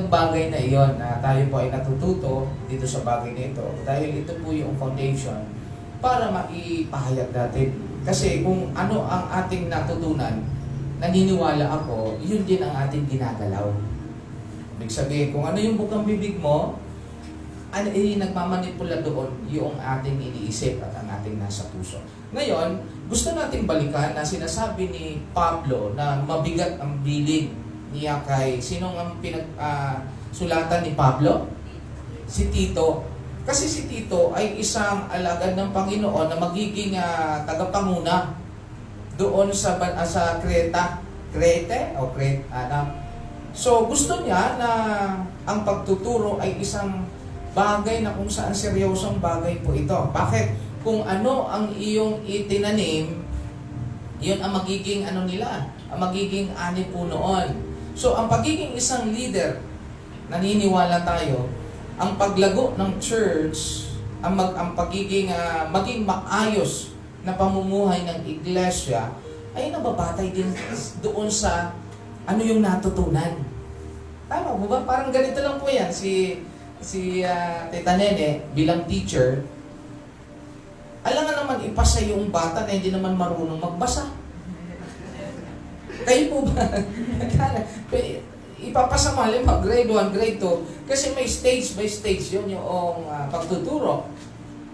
mahalagang bagay na iyon na tayo po ay natututo dito sa bagay na ito dahil ito po yung foundation para maipahayag natin. Kasi kung ano ang ating natutunan, naniniwala ako, yun din ang ating ginagalaw. Ibig sabihin, kung ano yung bukang bibig mo, ano nagmamanipula doon yung ating iniisip at ang ating nasa puso. Ngayon, gusto nating balikan na sinasabi ni Pablo na mabigat ang bilin niya kay sinong ang sulatan ni Pablo? Si Tito. Kasi si Tito ay isang alagad ng Panginoon na magiging tagapanguna doon sa Crete o Crete. So gusto niya na ang pagtuturo ay isang bagay na kung saan seryosong bagay po ito. Bakit? Kung ano ang iyong itinanim, yun ang magiging nila, ang magiging ani po noon. So ang pagiging isang leader, naniniwala tayo, ang paglago ng church, ang pagiging maging maayos na pamumuhay ng iglesia ay nababatay din doon sa ano yung natutunan. Tama po ba? Parang ganito lang po yan. Si Tita Nene bilang teacher, alangan naman ipasa yung bata na hindi naman marunong magbasa. Kayo po ba? Ipapasa mo, grade 1, grade 2, kasi may stage by stage yun yung pagtuturo.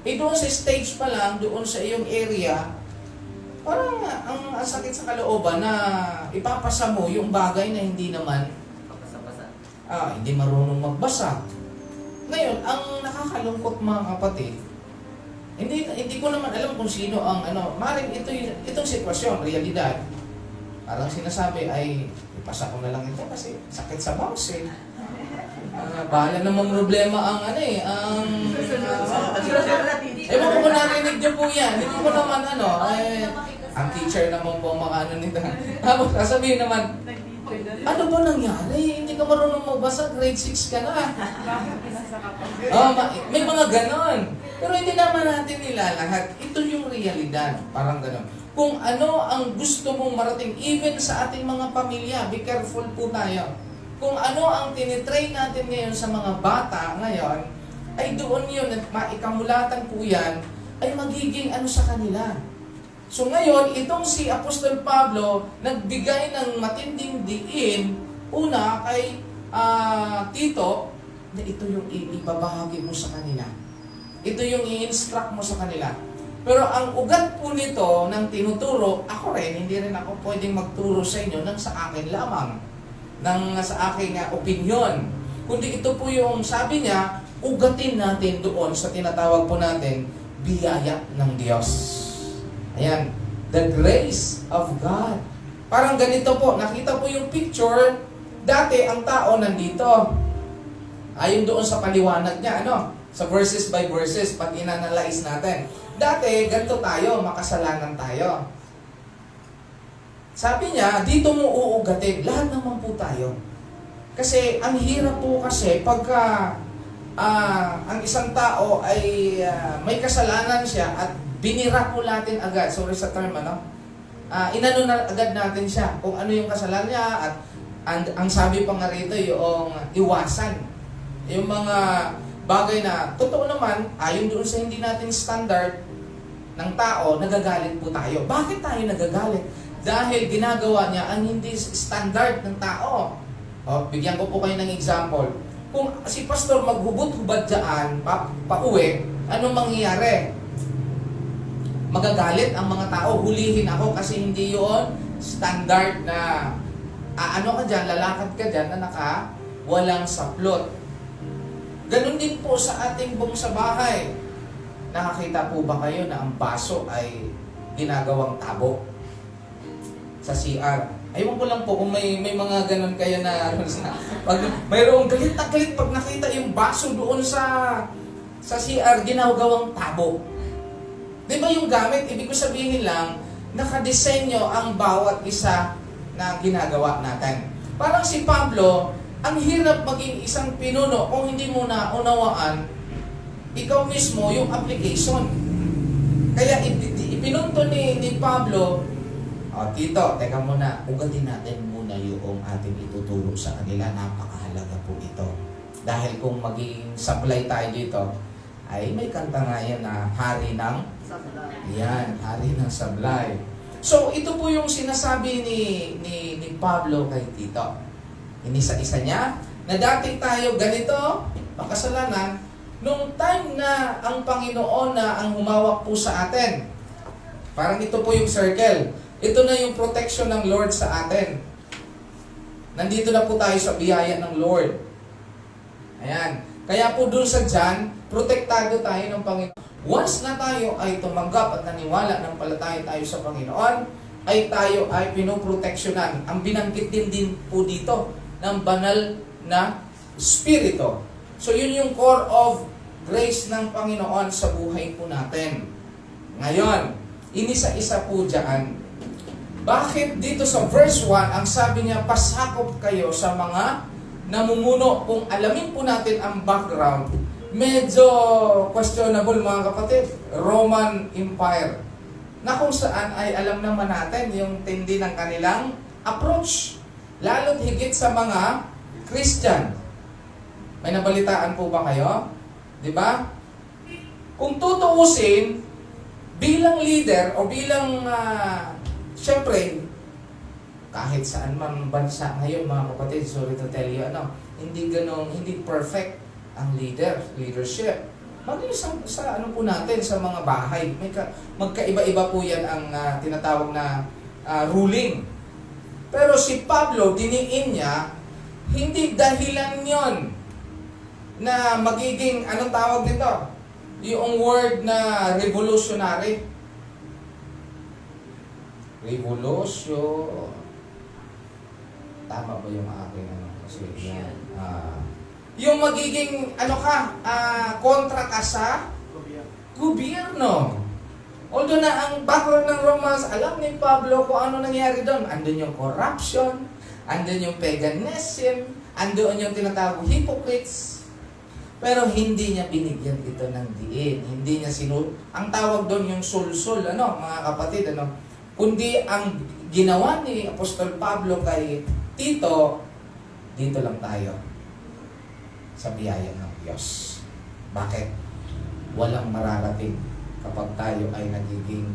Doon sa stage pa lang, doon sa iyong area, parang ang sakit sa kalooban na ipapasa mo yung bagay na hindi naman hindi marunong magbasa. Ngayon, ang nakakalungkot mga kapatid, hindi ko naman alam kung sino ang maring itong sitwasyon, realidad. Parang sinasabi ay ipasa ko na lang ito kasi sakit sa mouse bahala namang problema ang ewan ko kung narinig niyo po yan. Hindi ko naman ang teacher naman po mga nito. Tapos sasabihin naman, ano ba nangyari? Hindi ka marunong magbasa, grade 6 ka na. May mga ganon. Pero hindi naman natin nilalahat. Ito yung realidad. Parang ganon. Kung ano ang gusto mong marating, even sa ating mga pamilya, be careful po tayo. Kung ano ang tinitrain natin ngayon sa mga bata ngayon, ay doon yun, at maikamulatan po yan, ay magiging sa kanila. So ngayon, itong si Apostol Pablo, nagbigay ng matinding diin, una kay Tito, na ito yung ibabahagi mo sa kanila. Ito yung i-instruct mo sa kanila. Pero ang ugat po nito ng tinuturo, ako rin, hindi rin ako pwedeng magturo sa inyo ng sa akin lamang, ng sa aking opinion. Kundi ito po yung sabi niya, ugatin natin doon sa tinatawag po natin, biyaya ng Diyos. Ayan, the grace of God. Parang ganito po, nakita po yung picture, dati ang tao nandito. Ayon doon sa paliwanag niya, sa verses by verses, pag inanalyze natin. Dati, ganito tayo, makasalanan tayo. Sabi niya, dito mo uugatin, lahat naman po tayo. Kasi ang hirap po kasi pagka ang isang tao ay may kasalanan siya at binira po natin agad, sorry sa term, inano na agad natin siya kung ano yung kasalanan niya at ang sabi pa nga rito yung iwasan. Yung mga bagay na, totoo naman, ayon doon sa hindi natin standard ng tao, nagagalit po tayo. Bakit tayo nagagalit? Dahil ginagawa niya ang hindi standard ng tao. Bigyan ko po kayo ng example. Kung si pastor maghubot-hubad dyan, pauwi, anong mangyayari? Magagalit ang mga tao, hulihin ako kasi hindi yon standard na ka dyan, lalakad ka dyan na walang saplot. Ganon din po sa ating buong sa bahay. Nakakita po ba kayo na ang baso ay ginagawang tabo sa CR? Ayun ko lang po kung may mga ganon kayo na pag mayroong galit na galit pag nakita yung baso doon sa CR, ginagawang tabo. Di ba yung gamit, ibig ko sabihin lang, nakadesenyo ang bawat isa na ginagawa natin. Parang si Pablo, ang hirap maging isang pinuno kung hindi mo na unawaan ikaw mismo yung application. Kaya ipinunto ni Pablo, Tito, teka muna, ugatin natin muna na yung ating ituturo sa kanila. Napakahalaga po ito. Dahil kung maging supply tayo dito, ay may kanta nga yan na hari ng yan, hari ng sablay. So, ito po yung sinasabi ni Pablo kay Tito. Inisa-isa niya na dati tayo ganito, makasalanan, nung time na ang Panginoon na ang humawak po sa atin. Parang ito po yung circle. Ito na yung protection ng Lord sa atin. Nandito na po tayo sa biyaya ng Lord. Ayan. Kaya po dun sa John, protektado tayo ng Panginoon. Once na tayo ay tumanggap at naniwala ng palataya tayo sa Panginoon, ay tayo ay pinoproteksyonan. Ang binanggit din po dito ng banal na Espiritu. So yun yung core of grace ng Panginoon sa buhay po natin. Ngayon, inisa-isa po dyan. Bakit dito sa verse 1, ang sabi niya, pasakop kayo sa mga namumuno? Kung alamin po natin ang background, medyo questionable mga kapatid. Roman Empire. Na kung saan ay alam naman natin yung tindi ng kanilang approach. Lalo't higit sa mga Christian. May nabalitaan po ba kayo? Diba? Kung tutuusin, bilang leader o bilang, syempre, kahit saan man bansa ngayon mga kapatid, sorry to tell you, hindi perfect ang leadership. Maging sa ano po natin, sa mga bahay, magkaiba-iba po yan ang tinatawag na ruling. Pero si Pablo, diniin niya, hindi dahilan yon na magiging, anong tawag nito? Yung word na revolutionary. Revolution. Tama ba yung aking ano? Kasi yan. Yung magiging, kontra ka sa gobyerno. Although na ang background ng Romans, alam ni Pablo kung ano nangyari doon. Andun yung corruption, andun yung paganism, andun yung tinatawag hypocrites. Pero hindi niya binigyan ito ng diin. Hindi niya ang tawag doon yung sulsul, mga kapatid, kundi ang ginawa ni Apostol Pablo kay Tito, dito lang tayo sa biyaya ng Diyos. Bakit? Walang mararating kapag tayo ay nagiging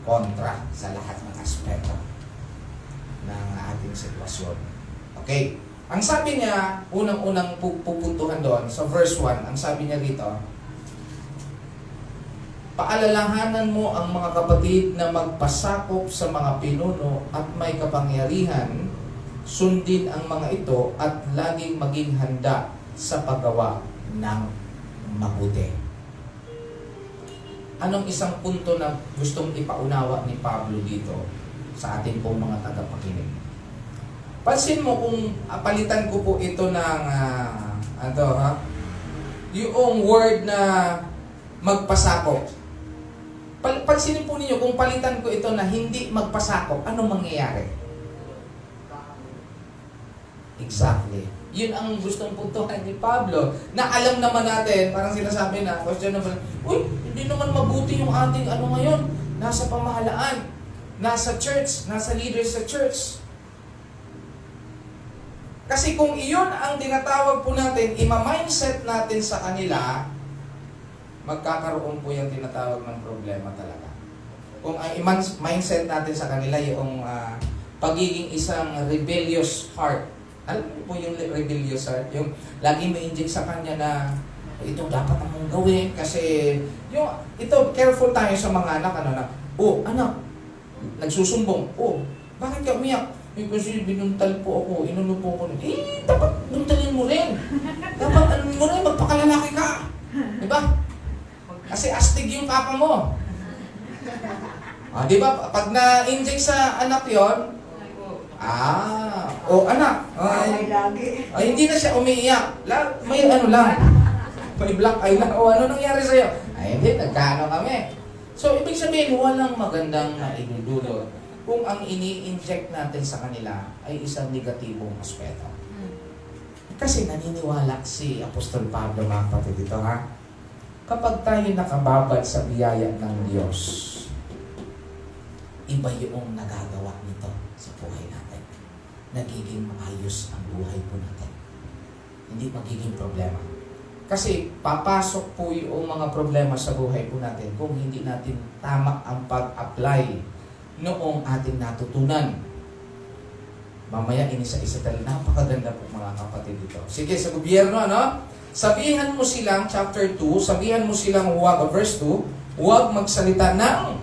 kontra sa lahat ng aspeto ng ating sitwasyon. Okay? Ang sabi niya, unang-unang pupuntuhan doon, sa verse 1, ang sabi niya rito, paalalahanan mo ang mga kapatid na magpasakop sa mga pinuno at may kapangyarihan, sundin ang mga ito at laging maging handa sa paggawa ng mabuti. Anong isang punto na gustong ipaunawa ni Pablo dito sa ating pong mga tagapakinig? Pansin mo kung palitan ko po ito ng yung word na magpasakop. Pansinin po ninyo kung palitan ko ito na hindi magpasakop, anong mangyayari? Exactly. Yun ang gustong puntuhan ni Pablo. Na alam naman natin, parang sinasabi na, questionable, hindi naman mabuti yung ating ngayon. Nasa pamahalaan, nasa church, nasa leaders sa church. Kasi kung iyon ang tinatawag po natin, ima-mindset natin sa kanila, magkakaroon po yung tinatawag ng problema talaga. Kung ang mindset natin sa kanila, yung pagiging isang rebellious heart. Alam mo po yung rebellious heart? Yung lagi may inject sa kanya na ito dapat mong gawin kasi ito, careful tayo sa mga anak, anak, nagsusumbong, bakit ka umiyak? Kasi binuntal po ako, inunupo ko. Dapat buntalin mo rin. Dapat mo rin, magpakalalaki ka. Diba? Kasi astig yung papa mo. Diba? Pag na-inject sa anak yon, anak. Hindi na siya umiiyak. May lang. May black eye lang. Ano nangyari sa'yo? Hindi, nagkano kami. So, ibig sabihin, walang magandang idudulot kung ang ini-inject natin sa kanila ay isang negatibong aspeto. Kasi naniniwala si Apostol Pablo, mga kapatid, dito kapag tayo nakababad sa biyaya ng Diyos, iba yung nagagawa nito sa buhay natin. nagiging maayos ang buhay po natin. Hindi magiging problema. Kasi papasok po yung mga problema sa buhay po natin kung hindi natin tama ang pag-apply noong ating natutunan. Mamaya inisa-isa talaga. Napakaganda po mga kapatid dito. Sige, sa gobyerno, ano? Sabihan mo silang, chapter 2, sabihan mo silang verse 2, huwag magsalita ng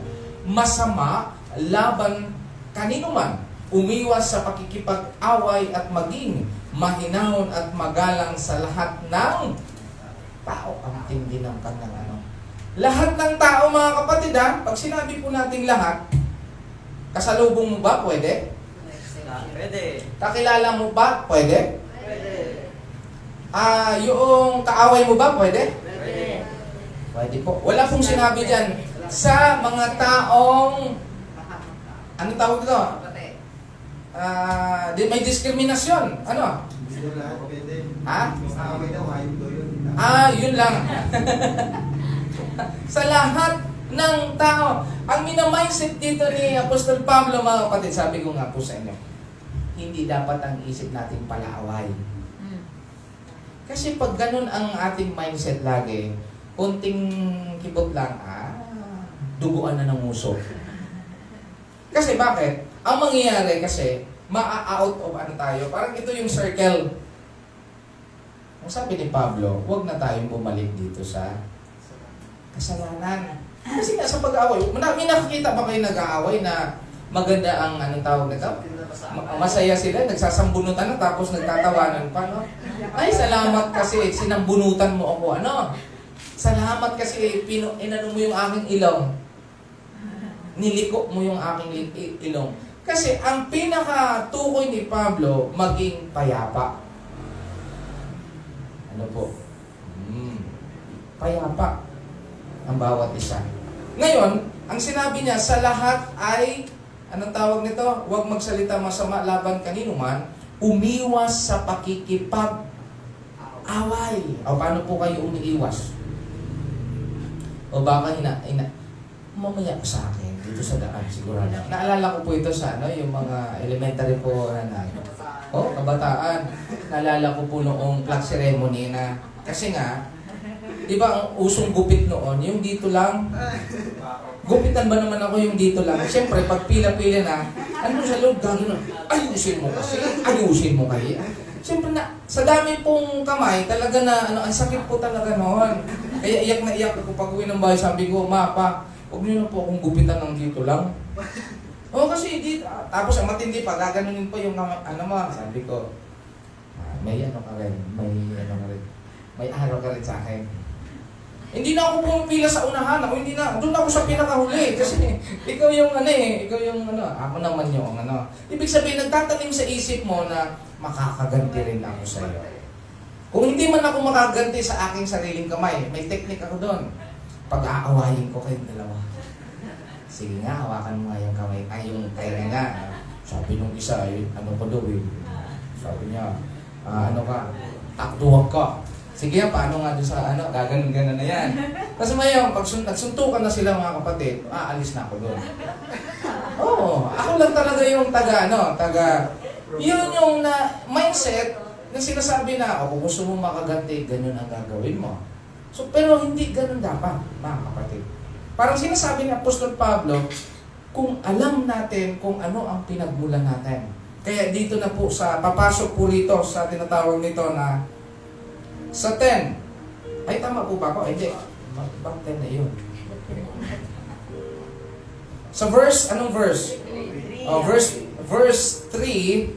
masama laban kanino man. Umiwas sa pakikipag-away at maging mahinahon at magalang sa lahat ng tao. Ang tindi ng kanyang ano. Lahat ng tao mga kapatid ha, pag sinabi po nating lahat, kasalubong mo ba? Pwede? Pwede. Kakilala mo ba? Pwede? Pwede. Yung kaaway mo ba? Pwede? Pwede. Pwede po. Wala pong sinabi dyan sa mga taong, ano tawag ito? May diskriminasyon. Ano? Ha? Yun lang. Sa lahat ng tao. Ang minamindset dito ni Apostol Pablo, mga kapatid, sabi ko nga po sa inyo, hindi dapat ang isip natin palaaway. Kasi pag ganun ang ating mindset lagi, konting kibot lang, duguan na ng uso. Kasi bakit? Ang mangyayari kasi, maa-out of ano tayo, parang ito yung circle. Ang sabi ni Pablo, huwag na tayong bumalik dito sa kasalanan. Kasi nga sa pag-aaway, may nakikita ba kayo nag-aaway na maganda ang anong tawag na ito? Masaya sila, nagsasambunutan na tapos nagtatawanan pa, no? Ay, salamat kasi sinambunutan mo ako, ano? Salamat kasi inano mo yung aking ilong. Niliko mo yung aking ilong. Kasi ang pinaka-tukoy ni Pablo, maging payapa. Ano po? Payapa ang bawat isa. Ngayon, ang sinabi niya, sa lahat ay, anong tawag nito? Huwag magsalita masama laban kanino man, umiwas sa pakikipag-away. O paano po kayo umiiwas? O baka mamaya sa akin, dito sa daan sigurado. Naalala ko po ito sa yung mga elementary po kabataan. Naalala ko po noong flag ceremony na, kasi nga, di ba ang usong gupit noon, yung dito lang, gupitan ba naman ako yung dito lang? Siyempre, pag pila-pila na, ano sa loob, gano'n na, ayusin mo kasi, ayusin mo kayo. Siyempre na, sa dami pong kamay, talaga na, ang sakit po talaga noon. Kaya iyak na iyak ako pag uwi ng bahay, sabi ko, Pa, huwag niyo na po akong gupitan ng dito lang. Kasi dito, tapos ang matindi pa, gaganunin pa yung sabi ko, may ano ka rin, may araw ka rin sa akin. Hindi na ako pumipila sa unahan, doon ako sa pinakahuli, kasi ikaw yung ako naman yung Ibig sabihin, nagtatanim sa isip mo na makakaganti rin ako sa iyo. Kung hindi man ako makaganti sa aking sariling kamay, may technique ako doon. Pag-aawayin ko kayong dalawa. Sige nga, hawakan mo nga yung kamay, yung tayo nga. Sabi nung isa, ano ko daw Sabi niya, taktuwag ka. Sige, paano nga doon sa gaganon-ganon na yan. Kasi mayon, pag nagsuntukan na sila mga kapatid, aalis na ako doon. Ako lang talaga yung yun yung mindset na sinasabi na, kung gusto mo makaganti, ganyan ang gagawin mo. So, pero hindi ganun dapat, mga kapatid. Parang sinasabi ni Apostol Pablo, kung alam natin kung ano ang pinagmulan natin. Kaya dito na po papasok po rito sa tinatawag nito na sa 10. Ay, tama po ba ako? Hindi. Bakit 10 na yun? Sa verse, anong verse? Verse 3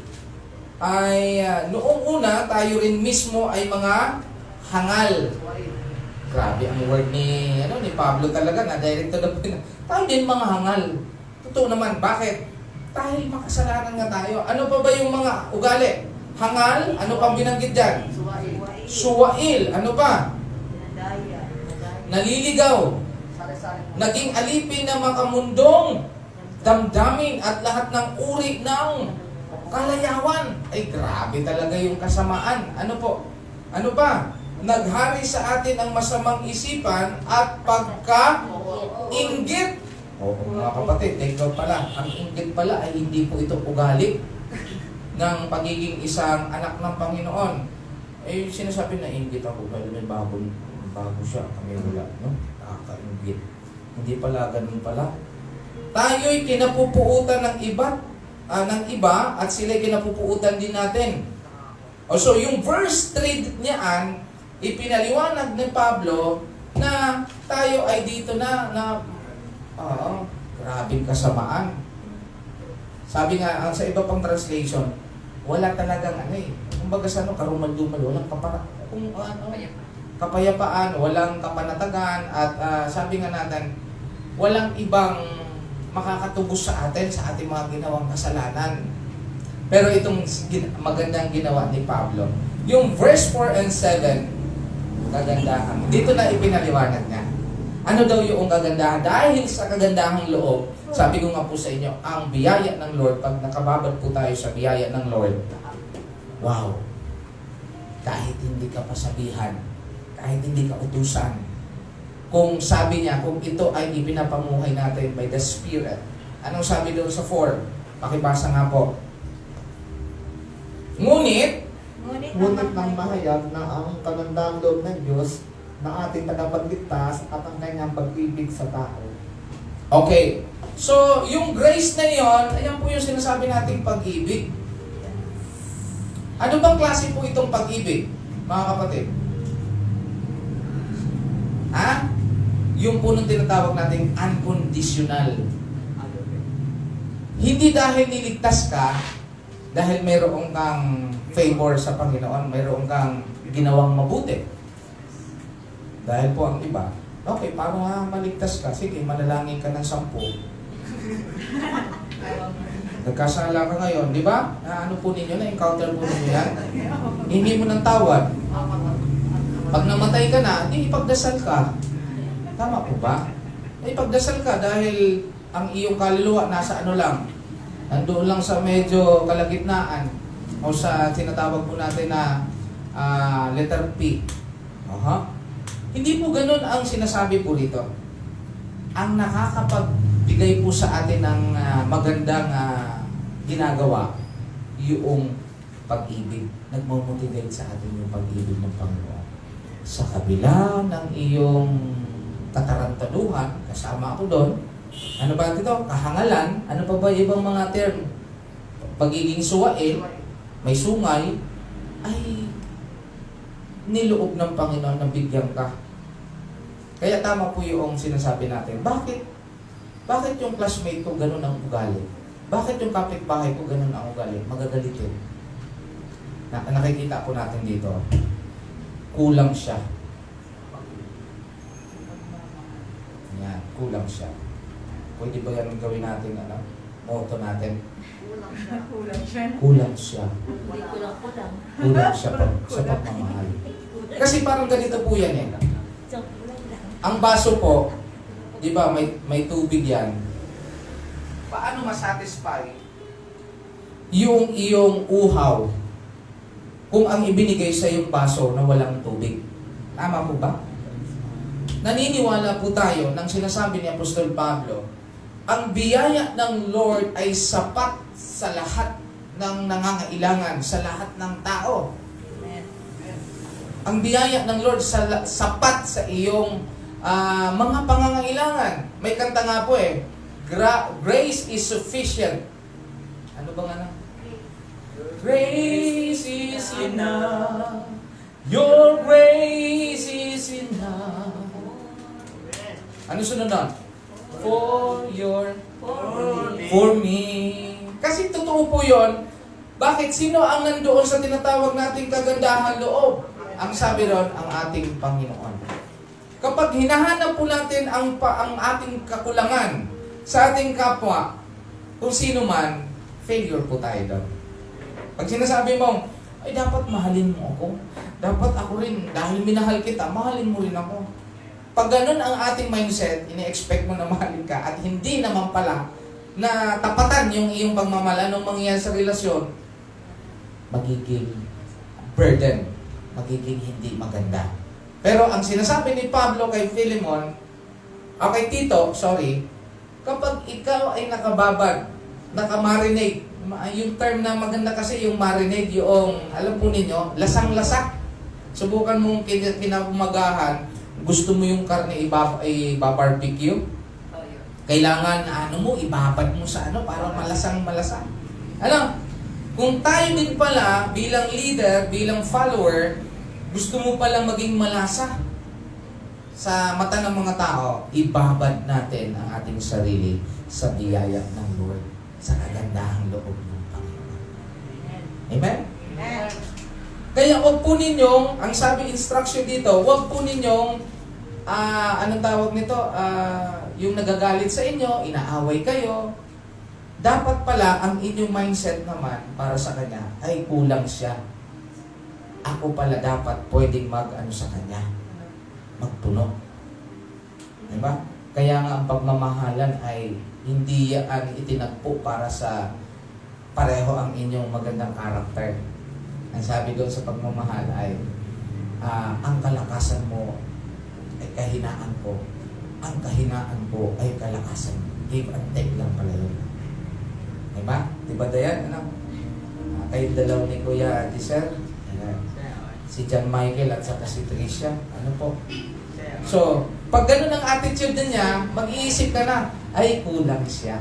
ay noong una tayo rin mismo ay mga hangal. Grabe ang word ni Pablo talaga na direct to the point. Tayo din mga hangal. Totoo naman, bakit? Dahil makasalanan nga tayo. Ano pa ba yung mga ugali? Hangal, ano pang binanggit dyan? Suwail, ano pa? Naliligaw. Naging alipin na makamundong damdamin at lahat ng uri ng kalayawan. Ay, grabe talaga yung kasamaan. Ano po? Ano pa? Naghari sa atin ang masamang isipan at ng pagiging isang anak ng Panginoon. Eh, sinasabi na inggit ako dahil may bago siya, kami wala, no? Nakaka-inggit. Hindi pala, ganun pala. Tayo'y kinapupuutan ng iba at sila'y kinapupuutan din natin. O so, yung verse 3 niyaan, ipinaliwanag ni Pablo na tayo ay dito grabing kasamaan. Sabi nga, sa iba pang translation, wala talagang kumbaga sa karumal-dumal, walang kapayapaan, walang kapanatagan, at sabi nga natin, walang ibang makakatubos sa atin sa ating mga ginawang kasalanan. Pero itong magandang ginawa ni Pablo, yung verse 4 and 7, kagandahan. Dito na ipinaliwanag niya. Ano daw yung kagandahan? Dahil sa kagandahang loob, sabi ko nga po sa inyo, ang biyaya ng Lord, pag nakababad po tayo sa biyaya ng Lord, wow! Kahit hindi ka pasabihan, kahit hindi ka utusan, kung sabi niya, kung ito ay ipinapamuhay natin by the Spirit, anong sabi doon sa 4? Pakibasa nga po. Ngunit ng mahayag na ang kagandahang loob ng Diyos na ating tagapagligtas at ang kanyang pag-ibig sa tao. Okay. So, yung grace na yon, ayan po yung sinasabi nating pag-ibig. Ano bang klase po itong pag-ibig, mga kapatid? Ha? Yung po nung tinatawag nating unconditional. Hindi dahil niligtas ka, dahil mayroong kang favor sa Panginoon, mayroong kang ginawang mabuti. Dahil po ang iba, okay, para maligtas ka, sige, manalangin ka ng 10. Nagkasala ka ngayon, di ba? Ano po ninyo, na-encounter po ninyo yan? Hindi mo ng tawad. Pag namatay ka na, di ipagdasal ka. Tama po ba? Ipagdasal ka dahil ang iyong kaluluwa nasa ano lang, nandoon lang sa medyo kalagitnaan o sa tinatawag po natin na letter P. Hindi po ganun ang sinasabi po dito. Ang nakakapagbigay po sa atin ng magandang ginagawa, yung pag-ibig. Nagmamotivate sa atin yung pag-ibig ng Panginoon. Sa kabila ng iyong katarantaduhan, kasama ako doon, ano ba ito? Kahangalan, ano pa ba ibang mga term? Pagiging suwain, may sungay, ay niloob ng Panginoon na bigyan ka. Kaya tama po yung sinasabi natin. Bakit? Bakit yung classmate ko ganun ang ugali? Bakit yung kapitbahay ko ganun ang ugali? Magagalitin. Nakikita po natin dito. Kulang siya. Yan, kulang siya. Pwede ba yan gawin natin, motto natin? Kulang siya. Kulang siya sa pagmamahal. Kasi parang ganito po yan eh. Ang baso po, di ba, may tubig yan. Paano masatisfy yung iyong uhaw kung ang ibinigay sa iyong baso na walang tubig? Tama po ba? Naniniwala po tayo nang sinasabi ni Apostol Pablo, ang biyaya ng Lord ay sapat sa lahat ng nangangailangan, sa lahat ng tao. Ang biyaya ng Lord sapat sa iyong mga pangangailangan. May kanta nga po eh, grace is sufficient. Ano ba nga na? Grace is enough. Your grace is enough. Ano sunod na? For me. Kasi totoo po yun. Bakit? Sino ang nandoon sa tinatawag nating kagandahan loob? Ang sabi ron, ang ating Panginoon. Kapag hinahanap po natin ang ating kakulangan sa ating kapwa, kung sino man, failure po tayo doon. Pag sinasabi mo, ay dapat mahalin mo ako. Dapat ako rin, dahil minahal kita, mahalin mo rin ako. Pag ganun ang ating mindset, ini-expect mo na mahalin ka at hindi naman pala na tapatan yung iyong pagmamahal, anong mangyayari sa relasyon, magiging burden, magiging hindi maganda. Pero ang sinasabi ni Pablo kay Philemon, kay Tito, kapag ikaw ay nakababad, nakamarinate, Yung term na maganda kasi yung marinade, yung, alam po ninyo, lasang-lasa. Subukan mong kinaumagahan, gusto mo yung karne i-barbecue. Oh, yun. Kailangan, ibabad mo sa para malasang-malasa. Alam, kung tayo din pala, bilang leader, bilang follower, gusto mo palang maging malasa sa mata ng mga tao, ibabad natin ang ating sarili sa biyaya ng Lord, sa kagandahang loob ng Panginoon. Amen? Amen. Kaya wag po ninyong, ang sabi instruction dito, wag po ninyong, anong tawag nito, yung nagagalit sa inyo, inaaway kayo. Dapat pala, ang inyong mindset naman para sa Kanya ay kulang siya. Ako pala dapat pwedeng sa Kanya, magpuno. Diba? Kaya nga ang pagmamahalan ay hindi yan itinagpo para sa pareho ang inyong magandang karakter. Ang sabi doon sa pagmamahal ay, ang kalakasan mo ay kahinaan ko. Ang kahinaan ko ay kalakasan mo. Give and take lang pala yun. Diba? Diba Dayan? Kayong dalaw ni Kuya Giselle. Si John Michael at saka si Tricia. Ano po? So, pag ganun ang attitude niya, mag-iisip ka na, ay kulang siya.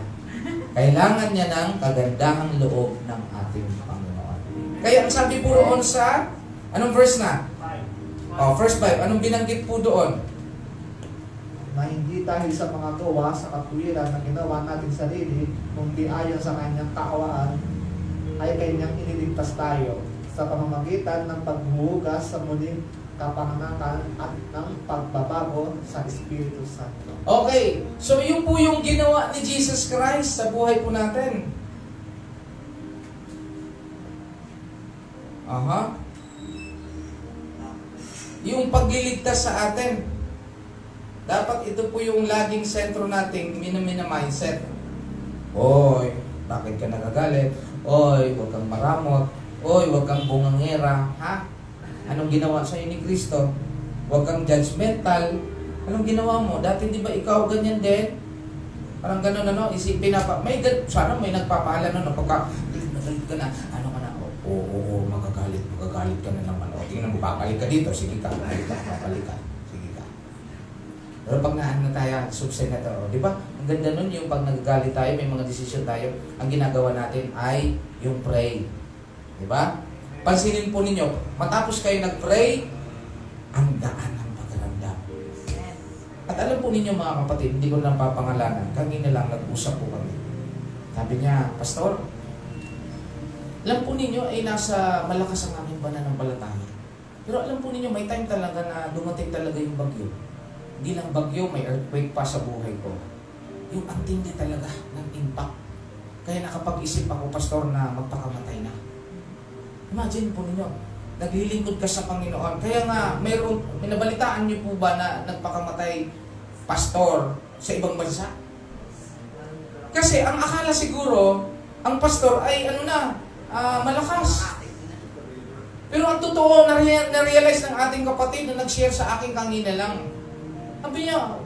Kailangan niya ng kagandahang loob ng ating Panginoon. Kaya ang sabi po roon sa, anong verse na? Verse 5. Anong binanggit po doon? Na hindi dahil sa mga gawa sa katwiran na ginawa natin sarili, kundi ayon sa kanyang kaawaan, ay kanyang iniligtas tayo sa pamamagitan ng paghuhugas sa muling kapanganakan at ng pagbabago sa Espiritu Santo. Okay. So, yun po yung ginawa ni Jesus Christ sa buhay po natin. Yung pagliligtas sa atin. Dapat ito po yung laging sentro nating mindset. Oy, bakit ka nagagalit? Oy, huwag kang maramot. Oy, huwag kang bungangera. Ha? Anong ginawa sa'yo ni Kristo? Huwag kang judgmental. Anong ginawa mo? Dati di ba ikaw ganyan din? Parang gano'n isipin na pa. Sana may nagpapaalam pagka nagalit ka na. Ano ka na? Oo, magagalit ka na naman. Tingnan mo, babalik ka dito. Sige ka, babalik ka. Sige ka. Pero pag na tayo, subside na tayo. Di ba? Ang ganda nun yung pag nagagalit tayo, may mga desisyon tayo, ang ginagawa natin ay yung pray. Di ba? Pansinin po ninyo, matapos kayo nag-pray, ang daan ng pagkaramdam. At alam po ninyo mga kapatid, hindi ko lang papangalanan, kanina lang nag-usap po kami. Sabi niya, Pastor, alam po ninyo ay nasa malakas ang aming pananampalataya. Pero alam po ninyo, may time talaga na dumating talaga yung bagyo. Hindi lang bagyo, may earthquake pa sa buhay ko. Yung ang tindi talaga ng impact. Kaya nakapag-isip ako, Pastor, na magpakamatay na. Imagine po ninyo, naglilingkod ka sa Panginoon. Kaya nga, may nabalitaan niyo po ba na nagpakamatay pastor sa ibang bansa? Kasi ang akala siguro, ang pastor ay malakas. Pero ang totoo, na-realize ng ating kapatid na nag-share sa akin kanina lang. Sabi niya,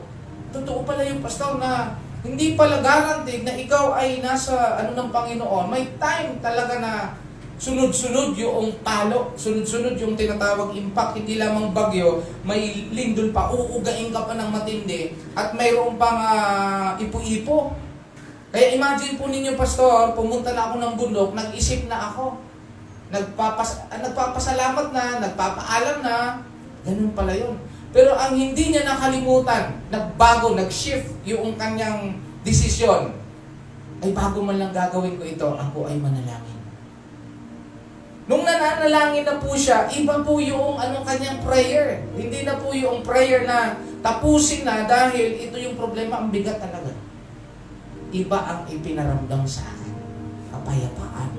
totoo pala yung pastor na hindi pala guaranteed na ikaw ay nasa ng Panginoon. May time talaga na sunod-sunod yung talo, sunod-sunod yung tinatawag impact, hindi lamang bagyo, may lindol pa, uugain ka pa ng matindi, at mayroon pang ipo-ipo. Kaya imagine po ninyo, Pastor, pumunta na ako ng bundok, nag-isip na ako, nagpapasalamat na, nagpapaalam na, ganun pala yun. Pero ang hindi niya nakalimutan, nagbago, nag-shift yung kanyang desisyon, ay bago man lang gagawin ko ito, ako ay manalangin. Nung nananalangin na po siya, iba po yung kanyang prayer. Hindi na po yung prayer na tapusin na dahil ito yung problema, ang bigat talaga. Iba ang ipinaramdam sa akin. Kapayapaan.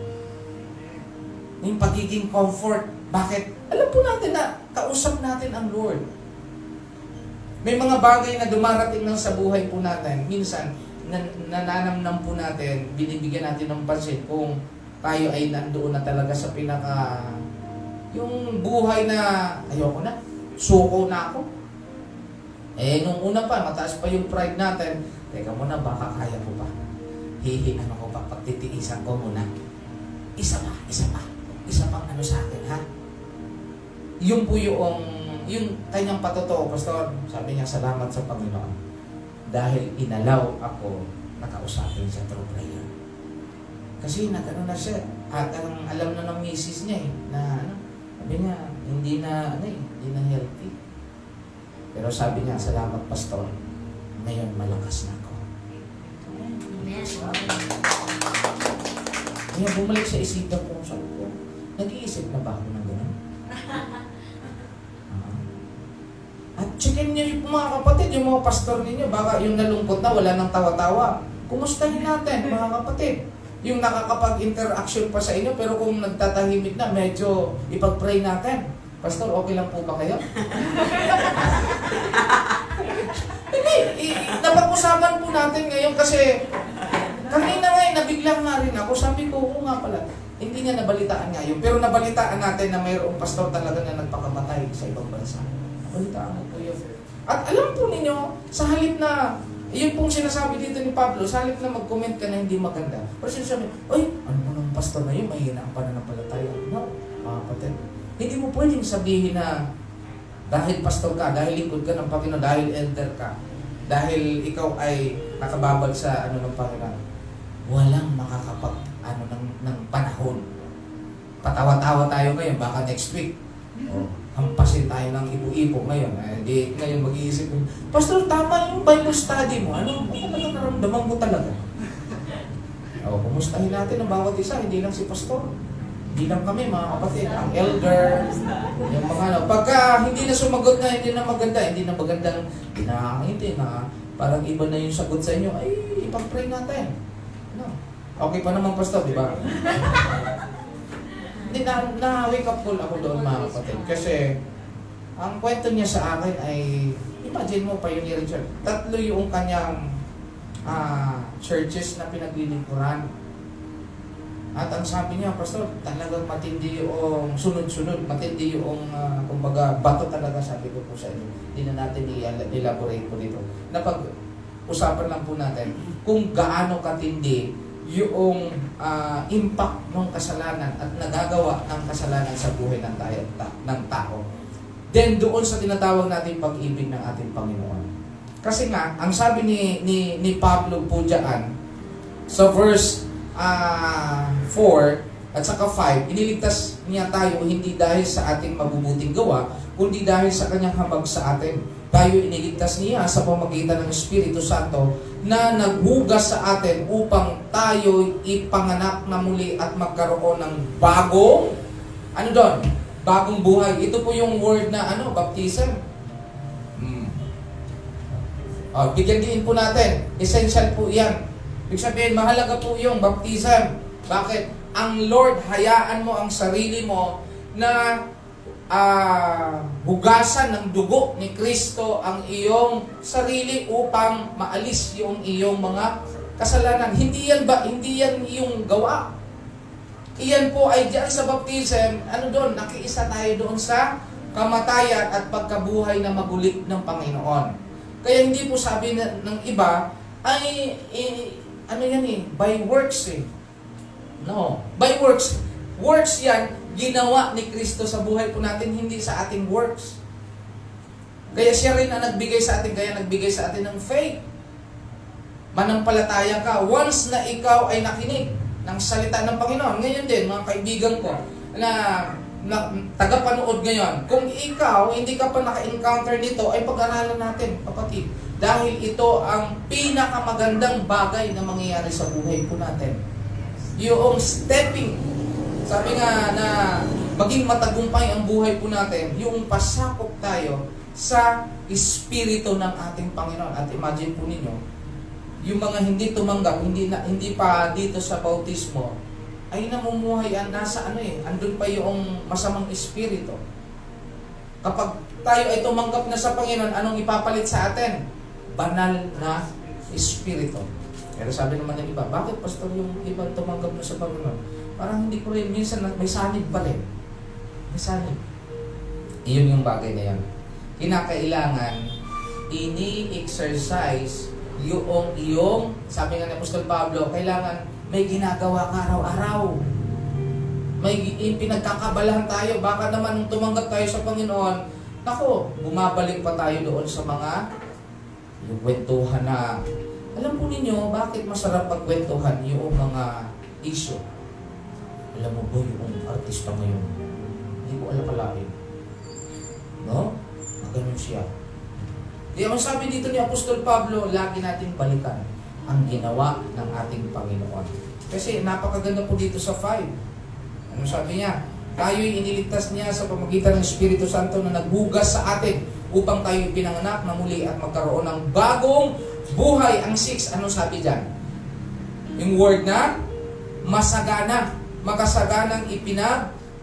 Yung pagiging comfort. Bakit? Alam po natin na kausap natin ang Lord. May mga bagay na dumarating lang sa buhay po natin. Minsan, nananamnam po natin, binibigyan natin ng pansin kung tayo ay nandoon na talaga sa yung buhay na ayoko na, suko na ako. Nung una pa, mataas pa yung pride natin, teka muna, baka kaya ko pa. Pagtitiisan ko muna. isa pang ano sa akin, ha? Yung po yung kanyang patotoo, Pastor, sabi niya, salamat sa Panginoon. Dahil inalaw ako nakausapin sa through prayer. Kasi nagano na siya, at ang alam na ng misis niya na ano, sabi niya, hindi na healthy. Pero sabi niya, salamat Pastor, ngayon malakas na ako. Kaya bumalik sa isipan ko, sabi ko, nag-iisip na ba ako ng gano'n? At checkin niyo yung mga kapatid, yung mga pastor ninyo, baka yung nalungkot na, wala nang tawa-tawa. Kumustahin natin, mga kapatid. Yung nakakapag-interaction pa sa inyo, pero kung nagtatahimik na, medyo ipag-pray natin. Pastor, okay lang po ba kayo? Hindi, napag-usapan po natin ngayon kasi kanina nga, nabiglang nga rin ako. Sabi ko, oo nga pala, hindi niya nabalitaan nga yun. Pero nabalitaan natin na mayroong pastor talaga na nagpakamatay sa ibang bansa. Nabalitaan ko po yun. At alam po ninyo, sa halip na, yun pong sinasabi dito ni Pablo, sa halip na mag-comment ka na hindi maganda. Pero sinasabi, ay, ano mo ng pastor na yun, mahina ang pananampalataya. No, mga kapatid. Hindi mo pwedeng sabihin na dahil pastor ka, dahil lingkod ka ng Panginoon, dahil elder ka, dahil ikaw ay nakababag sa ano ng Panginoon, walang makakapag ng panahon. Patawa-tawa tayo ngayon, baka next week. Hampasin tayo ng ipo-ipo ngayon. Ngayon mag-iisip ko, Pastor, tama yung Bible study mo. Ano talaga naramdaman mo talaga? Kumustahin natin ang bawat isa, hindi lang si Pastor. Hindi lang kami, mga kapatid, ang elder, yung mga ano. Pagka hindi na sumagot na, hindi na maganda, hindi na magandang pinakangiti na parang iba na yung sagot sa inyo, ay, ipag-pray natin. No. Okay pa naman, Pastor, di ba? Hindi, na-wake up call ako doon, mga kapatid. Kasi, ang kwento niya sa akin ay, imagine mo, Pioneer Church. 3 yung kanyang churches na pinaglilingkuran. At ang sabi niya, Pastor, talagang matindi yung sunod-sunod, matindi yung, kumbaga, bato talaga, sabi ko po sa inyo. Hindi na natin i-elaborate po dito. Napag-usapan lang po natin kung gaano katindi yung impact ng kasalanan at nagagawa ng kasalanan sa buhay ng tao. Then doon sa tinatawag natin pag-ibig ng ating Panginoon. Kasi nga, ang sabi ni Pablo po dyan, sa verse 4 at saka 5, iniligtas niya tayo hindi dahil sa ating mabubuting gawa, kundi dahil sa kanyang habag sa atin. Tayo iniligtas niya sa pamamagitan ng Espiritu Santo na naghugas sa atin upang tayo ipanganak na muli at magkaroon ng bagong, ano doon? Bagong buhay. Ito po yung word na baptism. Bigyan din po natin. Essential po yan. Ibig sabihin, mahalaga po yung baptism. Bakit? Ang Lord, hayaan mo ang sarili mo na hugasan ng dugo ni Kristo ang iyong sarili upang maalis yung iyong mga kasalanan. Hindi yan iyong gawa. Iyan po ay diyan sa baptism, nakiisa tayo doon sa kamatayan at pagkabuhay na magulit ng Panginoon. Kaya hindi po sabi ng iba ay by works No, by works. Works yan, ginawa ni Kristo sa buhay po natin, hindi sa ating works. Kaya siya rin ang nagbigay sa atin, kaya nagbigay sa atin ng faith. Manampalataya ka, once na ikaw ay nakinig ng salita ng Panginoon. Ngayon din, mga kaibigan ko, na tagapanood ngayon, kung ikaw hindi ka pa naka-encounter nito, ay pag-aralan natin, kapatid. Dahil ito ang pinakamagandang bagay na mangyayari sa buhay po natin. Yung stepping, sabi nga na maging matagumpay ang buhay po natin, yung pasakop tayo sa Espiritu ng ating Panginoon. At imagine po ninyo, yung mga hindi tumanggap, hindi pa dito sa bautismo, ay namumuhay nasa andun pa yung masamang espiritu. Kapag tayo ay tumanggap na sa Panginoon, anong ipapalit sa atin? Banal na espiritu. Pero sabi naman ng iba, bakit Pastor yung iba tumanggap na sa Panginoon? Parang hindi ko rin, minsan may sanib pa rin. May sanib. Iyon yung bagay na yan. Kinakailangan, ini-exercise yung, sabi nga ni Apostol Pablo, kailangan may ginagawa ka araw-araw. may pinagkakabalahan tayo, baka naman nung tumanggap tayo sa Panginoon, nako, bumabalik pa tayo doon sa mga yung kwentuhan na, alam po ninyo, bakit masarap pagkwentuhan yung mga issue? Alam mo ba yung artista ngayon? Hindi ko alakalain. No? Ganun siya. Kaya ang sabi dito ni Apostol Pablo, lagi nating balikan ang ginawa ng ating Panginoon. Kasi napakaganda po dito sa 5. Ano sabi niya? Tayo'y iniligtas niya sa pamamagitan ng Espiritu Santo na nagbugas sa atin upang tayo'y pinanganak na muli at magkaroon ng bagong buhay. Ang 6, ano sabi dyan? Yung word na masagana. Makasaganang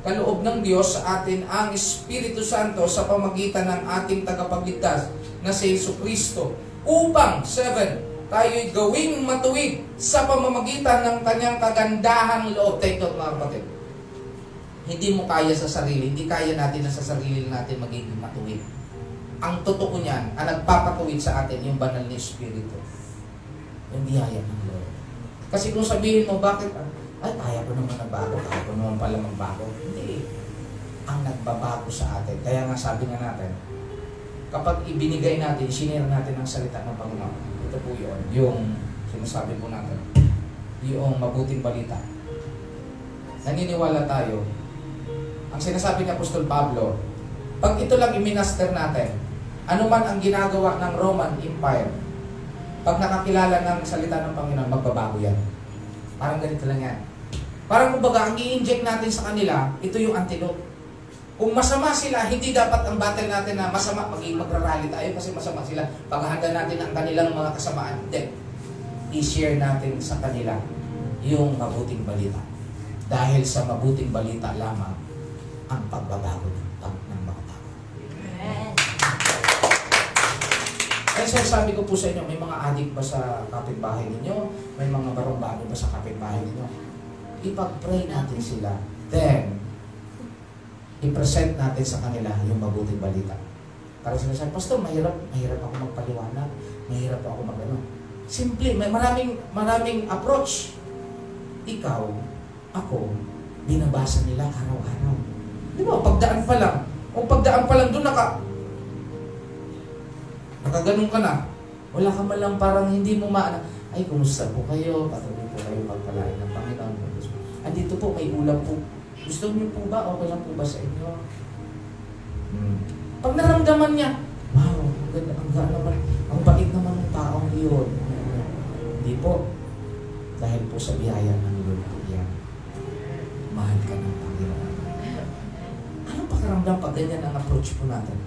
kaloob ng Diyos sa atin ang Espiritu Santo sa pamagitan ng ating tagapagligtas na si Jesucristo upang 7, tayo'y gawing matuwid sa pamamagitan ng kanyang kagandahang loob. Take note mga kapatid. Hindi mo kaya sa sarili, hindi kaya natin na sa sarili natin magiging matuwid. Ang totoo niyan, ang nagpapatuwid sa atin yung banal na Espiritu. Yung biyaya ng Lord. Kasi kung sabihin mo, bakit ay, kaya ko naman nagbago, kaya ko naman pala magbago. Hindi. Ang nagbabago sa atin. Kaya nga sabi nga natin, kapag ibinigay natin, sinira natin ang salita ng Panginoon, ito po yun, yung sinasabi po natin, yung mabuting balita. Naniniwala tayo. Ang sinasabi ni Apostol Pablo, pag ito lang iminaster natin, ano man ang ginagawa ng Roman Empire, pag nakakilala ng salita ng Panginoon, magbabago yan. Parang ganito lang yan. Parang kumbaga, ang i-inject natin sa kanila, ito yung antidote. Kung masama sila, hindi dapat ang battle natin na masama, magrarally tayo kasi masama sila. Paghahanda natin ang kanilang mga kasamaan. Hindi. I-share natin sa kanila yung mabuting balita. Dahil sa mabuting balita lamang ang pagbabago ng mga tao. Amen. Kaya sabi ko po sa inyo, may mga adik ba sa kapitbahay ninyo? May mga barong-bago ba sa kapitbahay ninyo? Ipag-pray natin sila. Then, i-present natin sa kanila yung mabuting balita. Para sila sabi, Pastor, mahirap ako magpaliwanag. Mahirap ako mag-ano. Simple, may maraming approach. Ikaw, ako, binabasa nila araw-araw. Di ba? Pagdaan pa lang. O pagdaan pa lang doon, nakaganon ka na. Wala ka man lang parang hindi mo ay, kumusta po kayo? Patuloy po kayo pagpalain ng Panginoon. Andito po, may ulam po. Gusto niyo po ba? Okay lang po ba sa inyo? Pag naramdaman niya, wow, ang ganda, ang bait naman ng taong iyon. Hindi po. Dahil po sa biyaya ng Lord po yan. Mahal ka ng Panginoon. Anong pakiramdam pag ganyan ang approach po natin?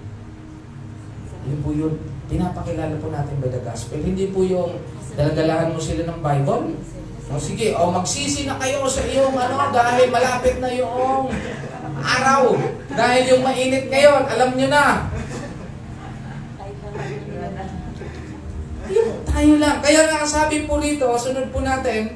Yun po yun. Pinapakilala po natin by the gospel. Hindi po yung daladalahan mo sila ng Bible. O sige, magsisi na kayo sa iyong dahil malapit na yung araw. Dahil yung mainit ngayon, alam nyo na. Yung tayo lang. Kaya nga sabi po rito, sunod po natin,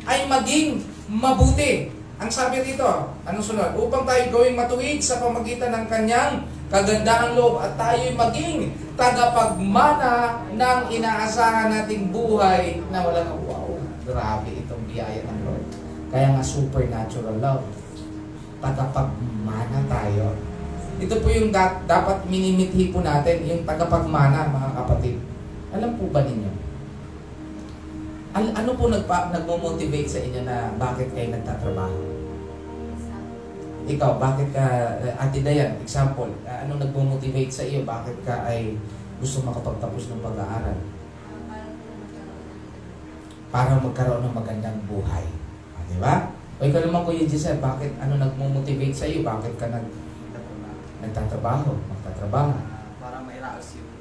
ay maging mabuti. Ang sabi rito, anong sunod? Upang tayo gawing matuwid sa pamagitan ng kanyang kagandahang loob at tayo'y maging tagapagmana ng inaasahan nating buhay na walang wow. Grabe itong biyaya ng Lord. Kaya nga supernatural love. Tagapagmana tayo. Ito po yung dapat minimithi po natin, yung tagapagmana, mga kapatid. Alam po ba ninyo? Ano po nagmo-motivate sa inyo na bakit kayo nagtatrabaho? Ikaw, bakit ka, Ate Dayan, example, anong nagmo-motivate sa iyo? Bakit ka ay gusto makapagtapos ng pag-aaral? Para magkaroon ng magandang buhay. Di ba? O ikaw naman, Kuya Giselle, bakit nagmo-motivate sa iyo? Bakit ka nagtatrabaho? Magtatrabaho? Para mairaos yung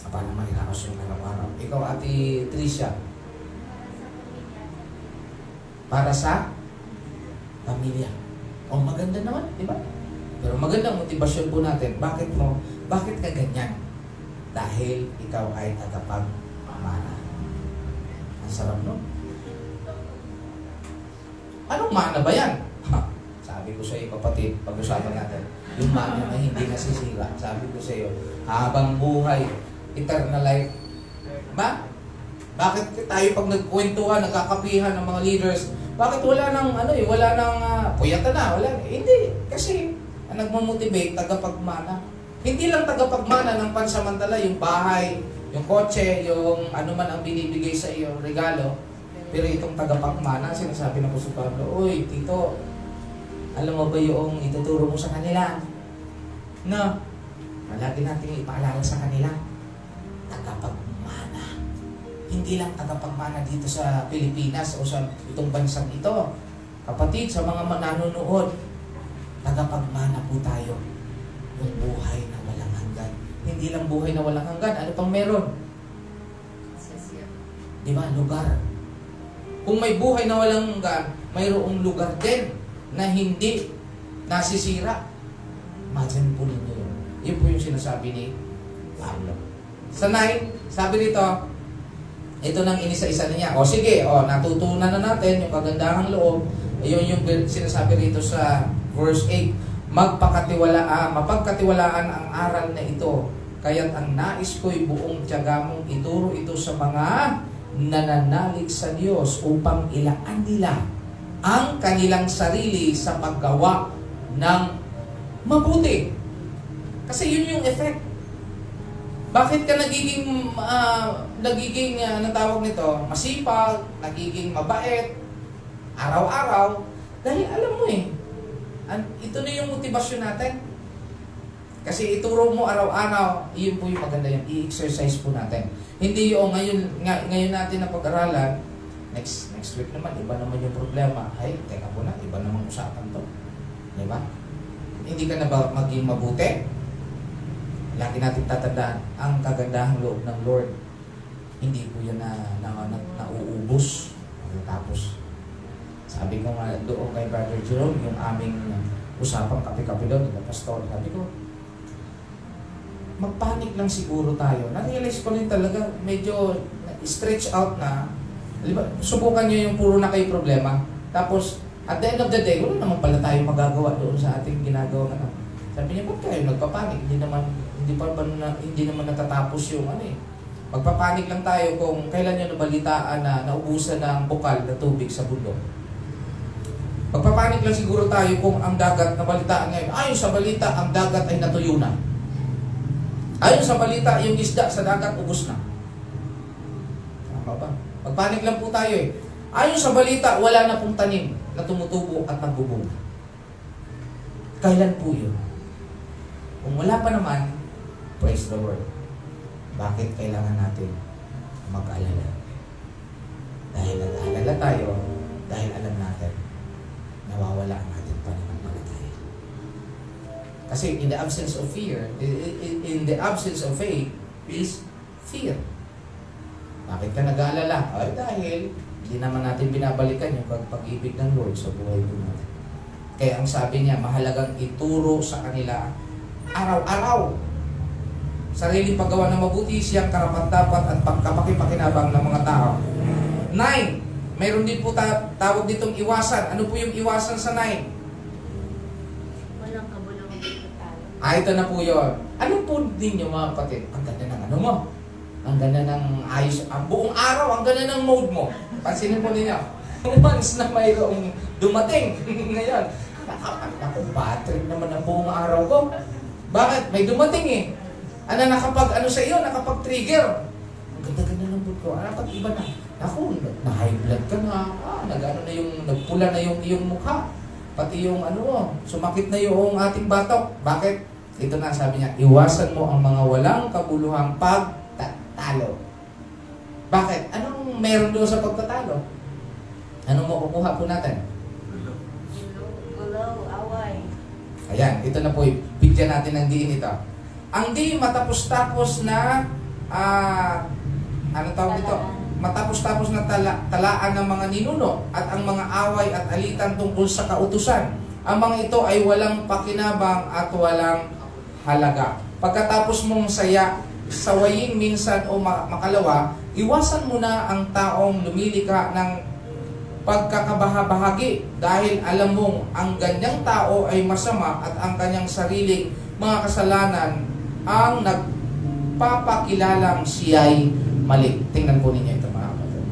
Para mairaos yung araw-araw. Ikaw, Ate Tricia? Para sa pamilya. O maganda naman, di ba? Pero magandang motivasyon po natin. Bakit ka ganyan? Dahil ikaw ay tagapagmana. Ang sarap, no? Anong mana ba yan? Sabi ko sa iyo, kapatid, pag-usapan natin. Yung mana na hindi nasisira. Sabi ko sa iyo, habang buhay, eternal life. Ba? Bakit tayo pag nagkwentuhan, nagkakapihan ng mga leaders, bakit wala nang puyatan na, wala. Hindi, kasi ang nagmamotivate, tagapagmana. Hindi lang tagapagmana ng pansamantala, yung bahay, yung kotse, yung ano man ang binibigay sa iyo, regalo. Pero itong tagapagmana, sinasabi ng Apostol Pablo, uy, Tito, alam mo ba yung ituturo mo sa kanila? No. Malagi natin ipaalala sa kanila. Tagapagmana. Hindi lang tagapagmana dito sa Pilipinas o sa itong bansang ito. Kapatid, sa mga nanonood, tagapagmana po tayo. Yung buhay na walang hanggan. Hindi lang buhay na walang hanggan. Ano pang meron? Di ba? Lugar. Kung may buhay na walang hanggan, mayroong lugar din na hindi nasisira. Imagine po ninyo yun. Yun po yung sinasabi ni Pablo. Sa 9, sabi dito, ito nang inisa-isa na niya. O sige, natutunan na natin yung kagandahang loob. Ayun yung sinasabi rito sa verse 8. Mapagkatiwalaan ang aral na ito. Kaya't ang nais ko'y buong tiyaga mong ituro ito sa mga nananalig sa Diyos upang ilaan nila ang kanilang sarili sa paggawa ng mabuti. Kasi yun yung effect. Bakit ka nagiging anong tawag nito? Masipag, nagiging mabait, araw-araw, dahil alam mo ito na yung motivasyon natin. Kasi ituro mo araw-araw, iyon po yung maganda yan, i-exercise po natin. Hindi yung ngayon natin na pag-aralan, next week naman, iba naman yung problema. Ay, teka po na, iba namang usapan to. Di ba? Hindi ka na ba maging mabuti? Lagi natin tatandaan, ang kagandahang loob ng Lord, hindi po yan nauubos. Tapos, sabi ko nga doon kay Brother Jerome, yung aming usapang kape-kape doon, yung pastor, sabi ko, magpanik lang siguro tayo. Na-realize ko rin talaga, medyo stretch out na. Subukan nyo yung puro na kayo problema. Tapos, at the end of the day, wala naman pala tayo magagawa doon sa ating ginagawa. Sabi niya, ba't kayo nagpapanik? Hindi naman natatapos yung Magpapanik lang tayo kung kailan nyo nabalitaan na naubusan ng bukal na tubig sa bundok. Magpapanik lang siguro tayo kung ang dagat, nabalitaan ngayon, ayon sa balita, ang dagat ay natuyo na. Ayon sa balita, yung isda sa dagat, ubos na. Tama ba? Magpanik lang po tayo Ayon sa balita, wala na pong tanim na tumutubo at nagbubunga. Kailan po yun? Kung wala pa naman, praise the Lord. Bakit kailangan natin mag-alala? Dahil nag-alala tayo, dahil alam natin, nawawala ang ating pananampalataya. Kasi in the absence of fear, in the absence of faith, is fear. Bakit ka nag-aalala? Ay, dahil hindi naman natin binabalikan yung pag-ibig ng Lord sa buhay ko natin. Kaya ang sabi niya, mahalagang ituro sa kanila araw-araw. Sariling paggawa ng mabuti, siyang karapat-dapat at pagkapakipakinabang ng mga tao. 9. Mayroon din po tawag ditong iwasan. Ano po yung iwasan sa 9? Walang kabulong dito tayo. Ito na po yun. Ano po din yung mga kapatid? Ang ganda ng ano mo. Ang ganda ng ayos. Ang buong araw, ang ganda ng mode mo. Pansinin po ninyo. Once na mayroong dumating ngayon, ako, bad trip naman ang buong araw ko. Bakit? May dumating nakapag sa iyo, nakapag-trigger. Ang ganda-ganda ng mood ko. Pag-iba na. Ako, na-high blood ka na. Nagpula na yung iyong mukha. Pati yung sumakit na yung ating batok. Bakit? Ito na, sabi niya, iwasan mo ang mga walang kabuluhang pagtatalo. Bakit? Anong meron doon sa pagtatalo? Anong makukuha po natin? Gulaw, away. Ayan, ito na po, bigyan natin ng diin ito. Ang di matapos-tapos na, tawag ito? Matapos-tapos na talaan ng mga ninuno at ang mga away at alitan tungkol sa kautusan. Ang mga ito ay walang pakinabang at walang halaga. Pagkatapos mong sawayin minsan o makalawa, iwasan mo na ang taong lumilika ng pagkakabahabahagi dahil alam mong ang ganyang tao ay masama at ang kanyang sariling mga kasalanan ang nagpapakilalang siya'y mali. Tingnan po ninyo ito mga kapatid.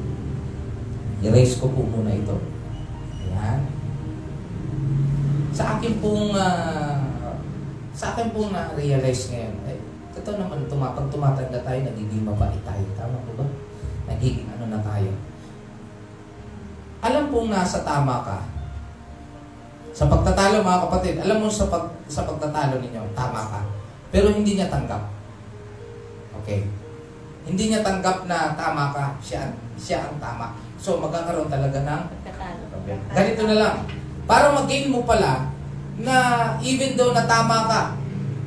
I-raise ko po muna ito. Ayan. Sa akin pong na-realize ngayon, totoo naman, pag tumatanda tayo, nagiging mabait tayo. Tama po ba? Nagiging ano na tayo. Alam pong nasa tama ka. Sa pagtatalo, mga kapatid, alam mo sa pagtatalo ninyo, tama ka. Pero hindi niya tanggap. Okay? Hindi niya tanggap na tama ka, siya ang tama. So, magkakaroon talaga ng Pagkatalo. problem. Ganito na lang. Para mag-gain mo pala na even though na tama ka,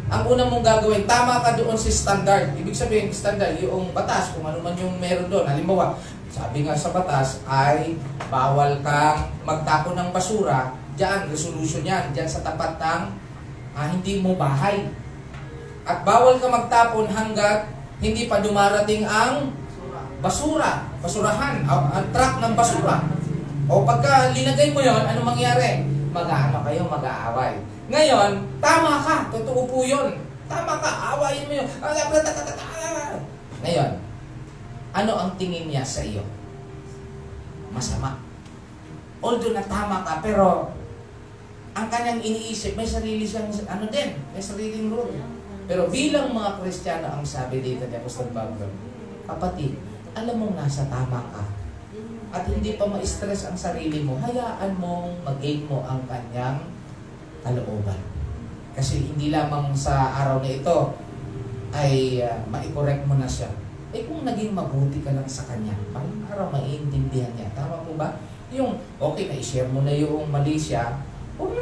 ang una mong gagawin, tama ka doon si standard. Ibig sabihin, standard, yung batas, kung ano man yung meron doon. Halimbawa, sabi nga sa batas ay bawal kang magtapon ng basura. Diyan, resolution yan. Diyan sa tapat ng hindi mo bahay. At bawal ka magtapon hanggat hindi pa dumarating ang basurahan, ang truck ng basura. O pagka linagay mo yon, ano mangyari? Mag-aano kayo, mag-aaway. Ngayon, tama ka, totoo po yun. Tama ka, awayin mo yun. Ngayon, ano ang tingin niya sa iyo? Masama. Although na tama ka, pero ang kanyang iniisip, may sarili siyang, may sariling rule. Pero bilang mga Kristiyano, ang sabi dito ni Apostol Pablo, kapatid, alam mong nasa tama ka, at hindi pa ma-stress ang sarili mo, hayaan mong mag-gain mo ang kanyang kalooban. Kasi hindi lamang sa araw na ito ay ma-correct mo na siya. Kung naging mabuti ka lang sa kanya, parang araw maiintindihan niya. Tama po ba? Yung, okay, na-share mo na yung mali siya, huwag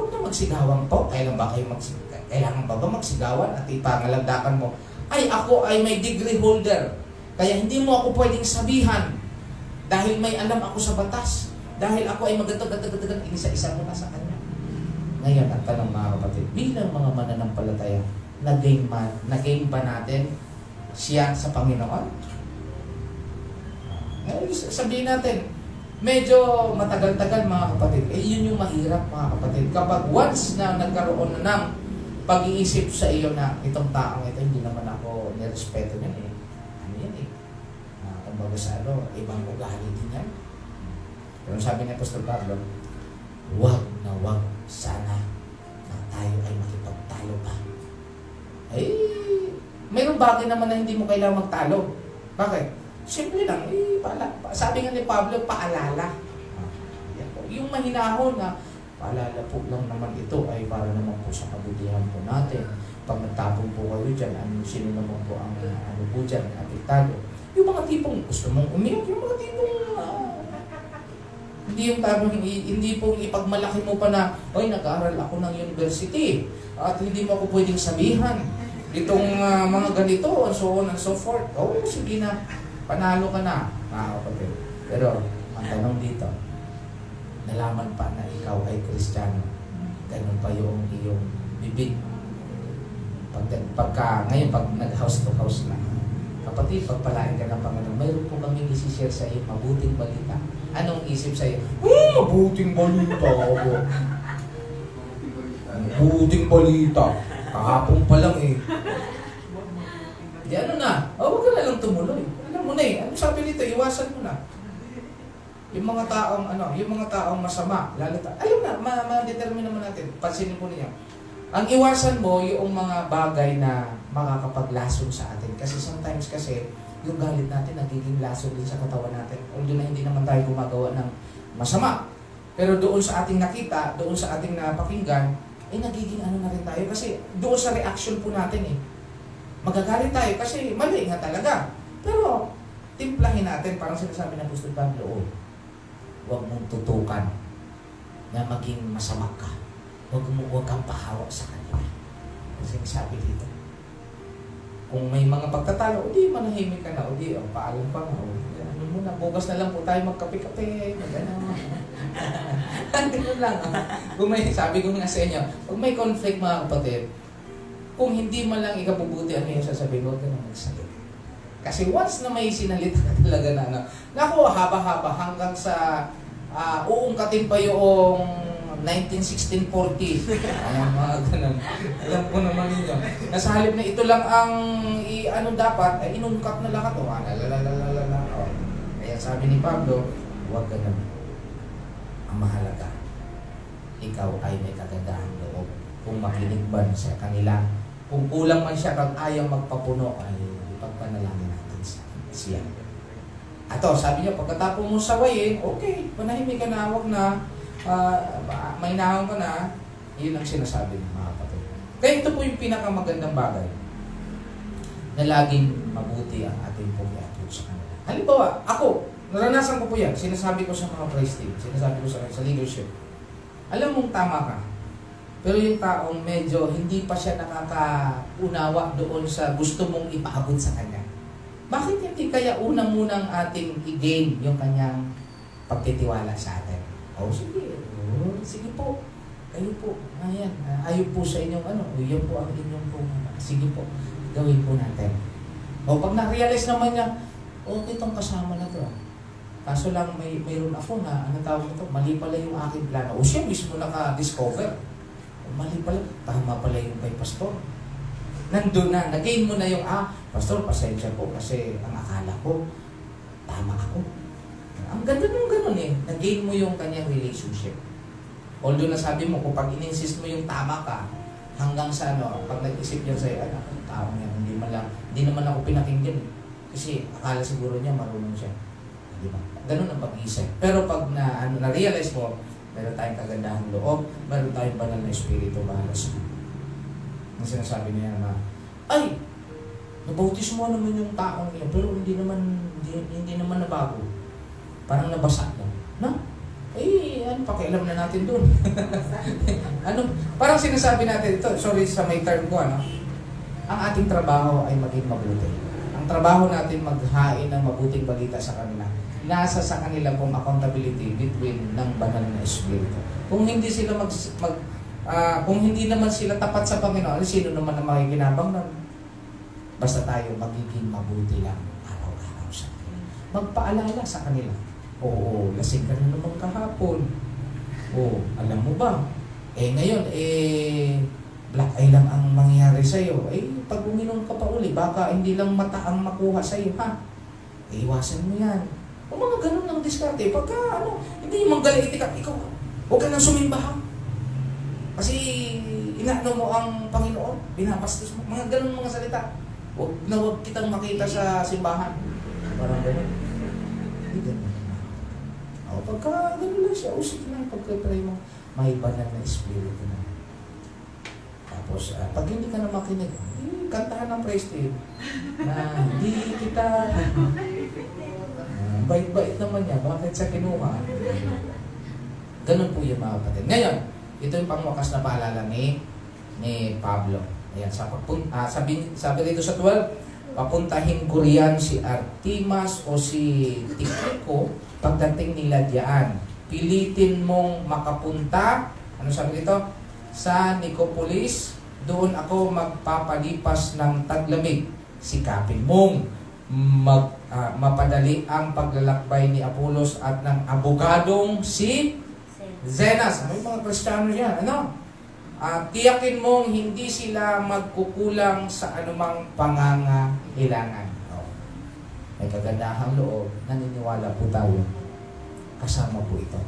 na magsigawan po. Kailangan ba magsigawan at ipangalagdakan mo? Ay, ako ay may degree holder. Kaya hindi mo ako pwedeng sabihan dahil may alam ako sa batas. Dahil ako ay magatag-gatag-gatag, inisa-isa mo na sa kanya. Ngayon, ang tanong mga kapatid, bilang mga mananampalataya, nag-gain ba natin siya sa Panginoon? Ngayon, sabihin natin, medyo matagal-tagal mga kapatid. Yun yung mahirap mga kapatid. Kapag once na nagkaroon na ng pag-iisip sa iyo na itong taong ito, hindi naman ako nirespeto niyan eh. Ano yan eh? Kumbaga sa ibang ugali din yan. Pero sabi ni Apostol Pablo, wag sana na tayo ay makipagtalo pa. Mayroong bagay naman na hindi mo kailangang magtalo. Bakit? Simple lang, sabi nga ni Pablo, paalala. Yung mahinahon na, paalala po lang naman ito ay para naman po sa kabutihan po natin. Pag nagtapon po kayo dyan, sino naman po ang ano po dyan, apektado. Yung mga tipong gusto mong umiyak, yung mga tipong hindi yung tabang, hindi pong ipagmalaki mo pa na, oy, nag-aaral ako ng university at hindi mo ako pwedeng sabihan itong mga ganito, and so on and so forth. Sige na, panalo ka na, mga kapatid. Pero, ang tanong dito, nalaman pa na ikaw ay Kristiyano, ganun pa yung iyong bibig. Ngayon, pag nag-house to house na, kapatid, pagpalain ka ng Panginoon, mayroon po kaming isi-share sa iyo, mabuting balita. Anong isip sa iyo? Mabuting balita ako. Mabuting balita. Kahapon pa lang eh. Di ano na, huwag ka na lang tumuloy. Alam mo na eh, ano sabi dito, iwasan mo na. Yung mga taong masama, alam na, ma-determine naman natin, pansinin po niya. Ang iwasan mo, yung mga bagay na makakapaglason sa atin. Kasi sometimes yung galit natin nagiging lason din sa katawan natin. Although na hindi naman tayo gumagawa ng masama. Pero doon sa ating nakita, doon sa ating napakinggan, nagiging ano na rin tayo. Kasi doon sa reaction po natin magagalit tayo kasi mali nga talaga. Pero timplahin natin, parang sinasabi ng Apostol Pablo, huwag mong tutukan na maging masama ka. Huwag kang pahawak sa kanila. Kasi sabi dito, kung may mga pagtatalo, manahimik ka na, paalam pa nga, ano muna, bukas na lang po tayo magkape-kape, ganun lang. Sabi ko nga sa inyo, kung may conflict mga kapatid, kung hindi man lang ikabubuti, ano yung sasabihin, huwag ka na magsalit. Kasi once na may sinalita ka talaga na, naku, haba-haba, hanggang sa uungkatin pa yung 1916-40. Ayan, mga ganun. Alam ko naman ninyo. Nasa halip na ito lang ang dapat, ay inungkat na lahat. Kaya sabi ni Pablo, huwag ganun. Ang mahalaga, ikaw ay may kagandahang loob. Kung makinig man sa kanila, kung kulang man siya kag ayaw magpapuno, ay ipagpanalangin natin siya. Ato, sabi niya, pagkatapos mo sawayin, okay, manahimik ka na, huwag na, may nahon ka na, yun ang sinasabi ng mga kapatid. Kaya ito po yung pinakamagandang bagay na laging mabuti ang ating pag-i-approach sa kanila. Halimbawa, ako, naranasan ko po yan, sinasabi ko sa mga praise team, sinasabi ko sa leadership, alam mong tama ka, pero yung taong medyo hindi pa siya nakakaunawa doon sa gusto mong ipaabot sa kanya. Bakit hindi kaya unang-unang ating i-gain yung kanyang pagtitiwala sa atin? Sige po, kayo po, ayan, ayaw po sa inyong yan po ang inyong sige po, gawin po natin. O pag na-realize naman niya, okay itong kasama na to. Kaso lang mayroon ako na, tawag ito, mali pala yung aking plano. O siya mismo naka-discover. Mali pala, tama pala yung kay pastor. Nandun na, nag-gain mo na yung, pastor, pasensya po kasi ang akala ko, tama ako. Ang ganda nung ganun nag-gain mo yung kanyang relationship. Although nasabi mo, kung pag in-insist mo yung tama ka, hanggang sa pag nag-isip niya sa'yo, tama yan, hindi naman ako pinakinggan. Kasi akala siguro niya marunong siya. Di ba? Ganun ang pag-iisip. Pero pag na-realize mo, meron tayong kagandahang loob, meron tayong banal na espiritu bahala sa ang sinasabi niya na, ay, nabautis mo naman yung taong yun, pero hindi naman nabago. Parang nabasa lang. Pakialam na natin dun. Parang sinasabi natin ito, sorry sa may term ko, ang ating trabaho ay maging mabuti. Ang trabaho natin maghain ng mabuting balita sa kanila. Nasa sa kanila pong accountability between ng banal na espiritu. Kung hindi sila kung hindi naman sila tapat sa Panginoon, sino naman ang makikinabang nun? Basta tayo magiging mabuti lang araw-araw sa kanila. Magpaalala sa kanila. Oo, lasing ka na naman kahapon. Oo, alam mo ba? Ngayon, black eye lang ang mangyayari sa'yo. Pag uminom ka pa uli, baka hindi lang mata ang makuha sa'yo, ha? Iwasan mo yan. O mga ganun ang diskarte. Pagka, hindi yung manggaliti ka, ikaw, huwag ka nang sumimba, ha? Kasi, inaano mo ang Panginoon, binabastos mo. Mga ganun mga salita. Huwag kitang makita sa simbahan. Parang ganun. Hindi ganun. Pagka ganun lang siya, sige lang, pagka-try mo, may banal na espiritu na. Tapos, pag hindi ka na makinig, kantahan ng praise team na hindi kita bait-bait naman niya, bakit sa kinuha? Ganun po yung mga kapatid. Ngayon, ito yung pangwakas na paalala ni Pablo. Ayan, sabi dito sa 12, papuntahin ko riyan si Artemas o si Tychicus pagdating nila diyan. Pilitin mong makapunta, ano sabi dito? Sa Nicopolis, doon ako magpapalipas ng taglamig. Sikapin mong mapadali ang paglalakbay ni Apolos at ng abogadong si Zenas. May mga Kristiyano yan. Tiyakin mong hindi sila magkukulang sa anumang pangangailangan. May kagandahang loob, naniniwala po tayo. Kasama po ito.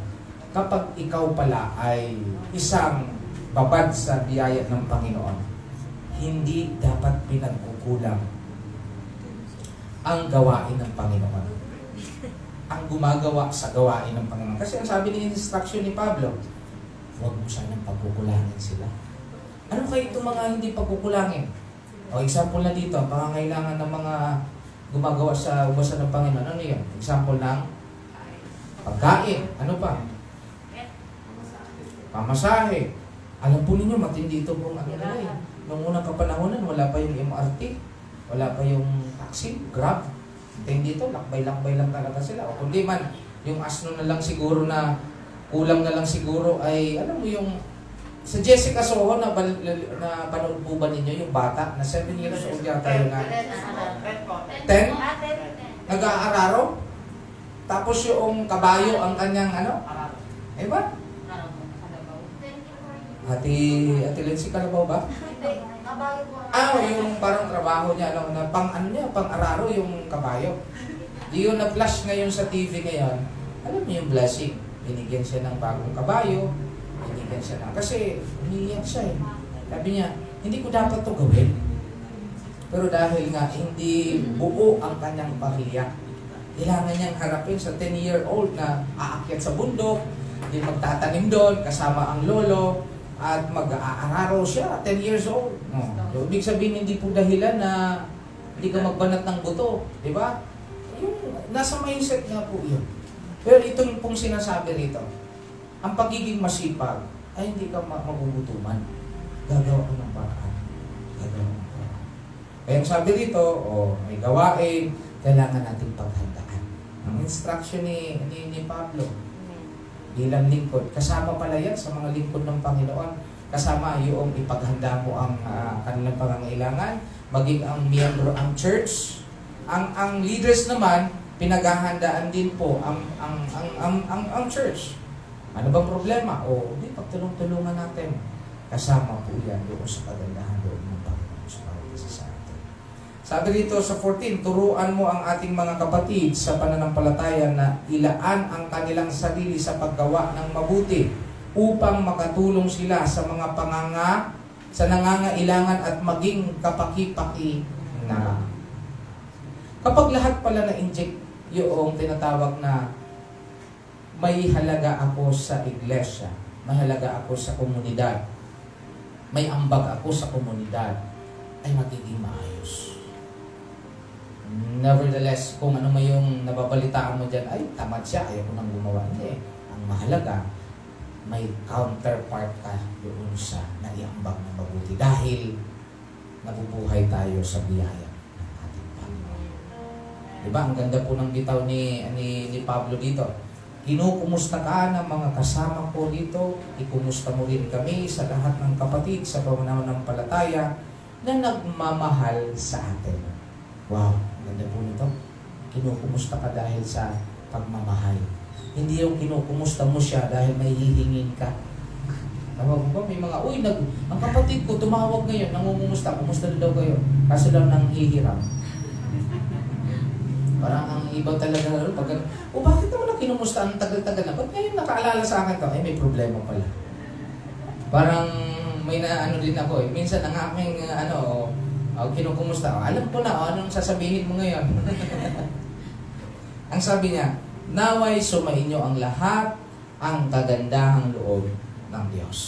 Kapag ikaw pala ay isang babad sa biyaya ng Panginoon, hindi dapat pinagkukulang ang gawain ng Panginoon. Ang gumagawa sa gawain ng Panginoon. Kasi ang sabi ni instruction ni Pablo, huwag mo sanang pagkukulangin sila. Ano kayo itong mga hindi pagkukulangin? O example na dito, pangangailangan ng mga gumagawa sa ubasan ng Panginoon. Ano yun? Example ng pagkain. Ano pa? Pamasahe. Alam po ninyo, matindi ito pong Noong unang kapanahonan, wala pa yung MRT, wala pa yung taxi, Grab. Matindi ito, lakbay-lakbay lang talaga sila. O kundi man, yung asno na lang siguro na kulang na lang siguro ay, alam mo yung sa Jessica Soho na panood po ba ninyo yung bata na 7 years old yata yun na 10? Nag-aararo? Tapos yung kabayo ang kanyang ba? Ati Lindsay Calabaw ba? Yung parang trabaho niya, na pang-araro yung kabayo. Di yun na-flash ngayon sa TV ngayon. Alam niyo yung blessing. Binigyan siya ng bagong kabayo. binigyan siya na. Kasi umiiyak siya eh. Sabi niya, hindi ko dapat to gawin. Pero dahil nga hindi buo ang kanyang pamilya, kailangan niyang harapin sa 10-year-old na aakyat sa bundok, hindi magtatanim doon, kasama ang lolo, at mag-aararo siya, 10 years old. So, ibig sabihin, hindi po dahilan na hindi ka magbanat ng buto. Di ba? Yung nasa mindset nga po yun. Pero itong pong sinasabi rito, ang pagiging masipag ay hindi ka magugutuman. Gagawa ko ng paraan. Gagawa ko ng paraan. Kaya ang sabi rito, may gawain, kailangan natin paghandaan. Ang instruction ni Pablo, bilang lingkod, kasama pala yan sa mga lingkod ng Panginoon. Kasama yung ipaghanda mo ang kanilang pangangailangan, maging ang miyembro ang church. Ang leaders naman, pinaghahandaan din po ang church. Ano bang problema? Di pagtulong-tulungan natin. Kasama po yan doon sa kagandahan doon ng Panginoon sa bawat isa sa atin. Sabi dito sa 14, turuan mo ang ating mga kapatid sa pananampalataya na ilaan ang kanilang sarili sa paggawa ng mabuti upang makatulong sila sa mga sa nangangailangan at maging kapaki-paki na. Kapag lahat pala na-inject yung tinatawag na may halaga ako sa iglesia, may halaga ako sa komunidad, may ambag ako sa komunidad, ay magiging maayos. Nevertheless, kung ano may yung nababalitaan mo dyan, ay tamad siya, ayaw ko nang gumawa. Hindi. Ang mahalaga, may counterpart ka doon sa naiambag ng mabuti dahil nabubuhay tayo sa biyaya ng ating Panginoon. Diba? Ang ganda po ng bitaw ni Pablo dito. Kinukumusta ka ng mga kasama ko dito, ikumusta mo rin kami sa lahat ng kapatid sa pananampalataya na nagmamahal sa atin. Wow, ganda po nito. Kinukumusta ka dahil sa pagmamahal. Hindi yung kinukumusta mo siya dahil may hihingin ka. Tawag mo ba? May mga, ang kapatid ko tumawag ngayon, nangungumusta, kumusta daw kayo? Kaso lang nang hihiram. Parang ang iba talaga, bakit naman ang kinumusta ang tagal-tagal na? Ba't ngayon nakaalala sa akin to? May problema pala. Parang may din ako eh. Minsan ang aking kinukumusta. Alam ko na, anong sasabihin mo ngayon? Ang sabi niya, naway sumainyo ang lahat ang kagandahang loob ng Diyos.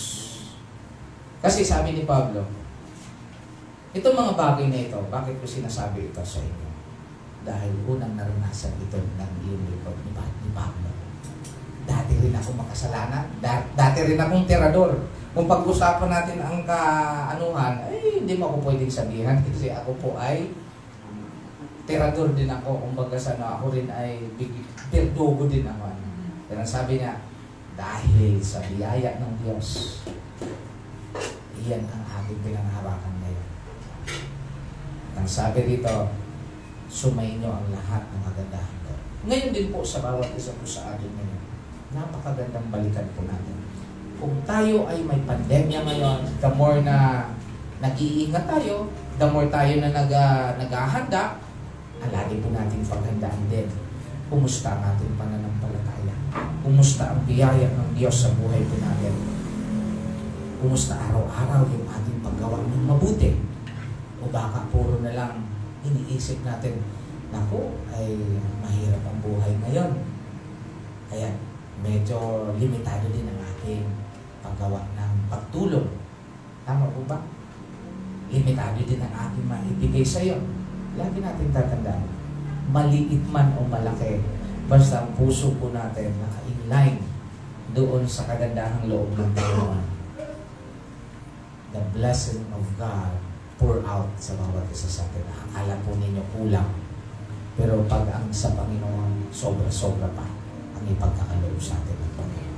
Kasi sabi ni Pablo, itong mga bagay na ito, bakit ko sinasabi ito sa inyo? Dahil unang naranasan ito ng iyong likod ni Pablo. Dati rin ako makasalanan, dati rin akong tirador. Kung pag-usapan natin ang kaanuhan, ay hindi mo ako pwedeng sabihan kasi ako po ay tirador din ako. Kumbaga ako rin ay perdogo din naman. Pero sabi niya, dahil sa biyaya ng Diyos, iyan ang aking pinangharapan ngayon. Ang sabi dito, sumainyo ang lahat ng kagandahan ko. Ngayon din po sa bawat isa po sa atin ngayon, napakagandang balikan po natin. Kung tayo ay may pandemya ngayon, the more na nag-iingat tayo, the more tayo na naghahanda, lagi po natin paghandaan din. Kumusta ang ating pananampalataya? Kumusta ang biyaya ng Diyos sa buhay po natin? Kumusta araw-araw yung ating paggawa ng mabuti? O baka puro na lang iniisip natin, naku, ay mahirap ang buhay ngayon. Kaya medyo limitado din ang ating paggawa ng pagtulong. Tama po ba? Limitado din ang ating maibigay sa iyo. Lagi natin tatandaan, maliit man o malaki, basta ang puso po natin naka-inline doon sa kagandahang loob ng Panginoon. The blessing of God pour out sa bawat isa sa atin. Akala po ninyo kulang. Pero pag ang sa Panginoon, sobra-sobra pa ang ipagkakaloob sa atin ng Panginoon.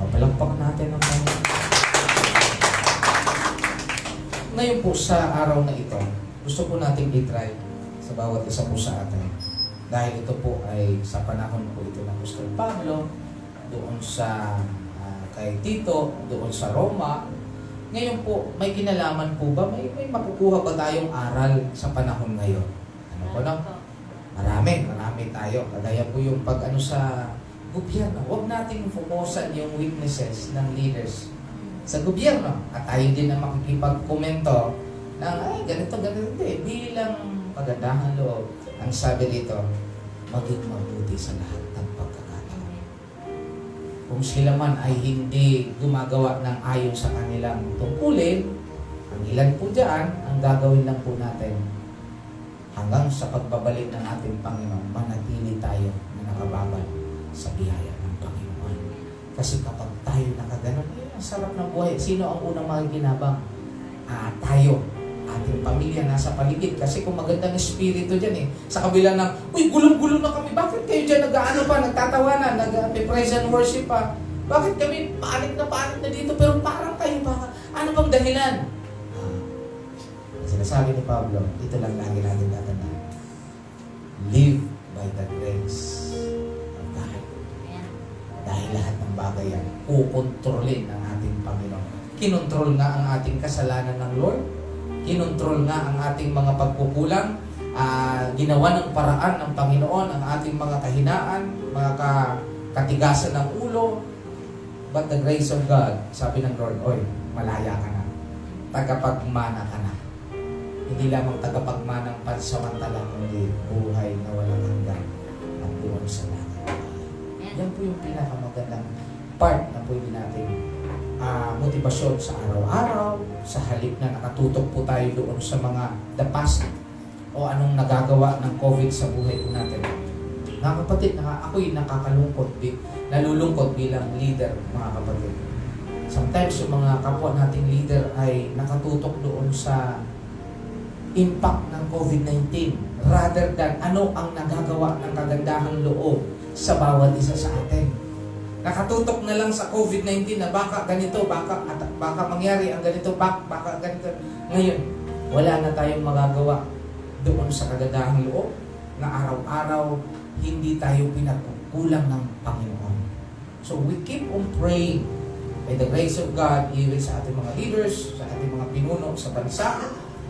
Mapalagpak natin ang Panginoon. Ngayon po sa araw na ito, gusto po nating i-try sa bawat isa po sa atin. Dahil ito po ay sa panahon po ito ng Apostol Pablo, doon sa kay Tito, doon sa Roma. Ngayon po, may kinalaman po ba? May makukuha ba tayong aral sa panahon ngayon? Ano po no? Marami tayo. Kagaya po yung pag sa gobyerno. Huwag nating fokusan yung weaknesses ng leaders sa gobyerno. At tayo din na makikipag-komento ng, ay, ganito. Hindi. Bilang pagandahan loob, ang sabi dito, maging mabuti sa lahat ng pagkakataon. Kung sila man ay hindi gumagawa ng ayon sa kanilang tungkulin, ang ilan po dyan, ang gagawin lang po natin hanggang sa pagbabalik ng ating Panginoon, manatili tayo na nakababad sa biyaya ng Panginoon. Kasi kapag tayo nakaganon, ang sarap ng buhay. Sino ang unang makikinabang? Tayo. Ating pamilya nasa paligid. Kasi kung magandang espiritu dyan sa kabila ng, uy, gulong-gulo na kami. Bakit kayo dyan nag-ano pa, nagtatawanan, nag-praise and worship pa? Bakit kami panik na dito? Pero parang kayo ba? Ano bang dahilan? Sinasabi ni Pablo, ito lang lagi natin tatandaan. Live by the grace of God. Dahil lahat ng bagay yan, kukontrolin ng ating Panginoon. Kinontrol nga ang ating kasalanan ng Lord. Kinontrol nga ang ating mga pagkukulang. Ginawa ng paraan ng Panginoon ang ating mga kahinaan, mga katigasan ng ulo. But the grace of God, sabi ng Lord, oy, malaya ka na. Tagapagmana ka na. Hindi lamang tagapagmanang pansamantala, kundi buhay na walang hanggan at doon sa langit. Yan po yung pinakamagandang part na pwede natin motibasyon sa araw-araw, sa halip na nakatutok po tayo doon sa mga the past o anong nagagawa ng COVID sa buhay po natin. Mga kapatid, ako'y nalulungkot bilang leader, mga kapatid. Sometimes yung mga kapwa nating leader ay nakatutok doon sa impact ng COVID-19 rather than ano ang nagagawa ng kagandahang loob sa bawat isa sa atin. Nakatutok na lang sa COVID-19 na baka ganito, baka mangyari ang ganito, baka ganito. Ngayon, wala na tayong magagawa doon sa kagandahang loob na araw-araw hindi tayo pinagkukulang ng Panginoon. So we keep on praying by the grace of God, even sa ating mga leaders, sa ating mga pinuno sa bansa,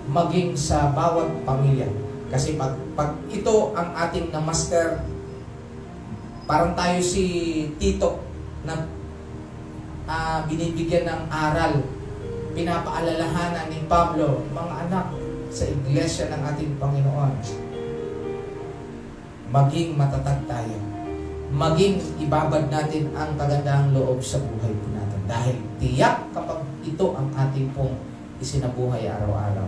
maging sa bawat pamilya. Kasi pag ito ang ating na-master, parang tayo si Tito na binibigyan ng aral, pinapaalalahanan ni Pablo, mga anak sa iglesia ng ating Panginoon, maging matatag tayo. Maging ibabad natin ang kagandahang loob sa buhay po natin. Dahil tiyak kapag ito ang ating pong isinabuhay araw-araw,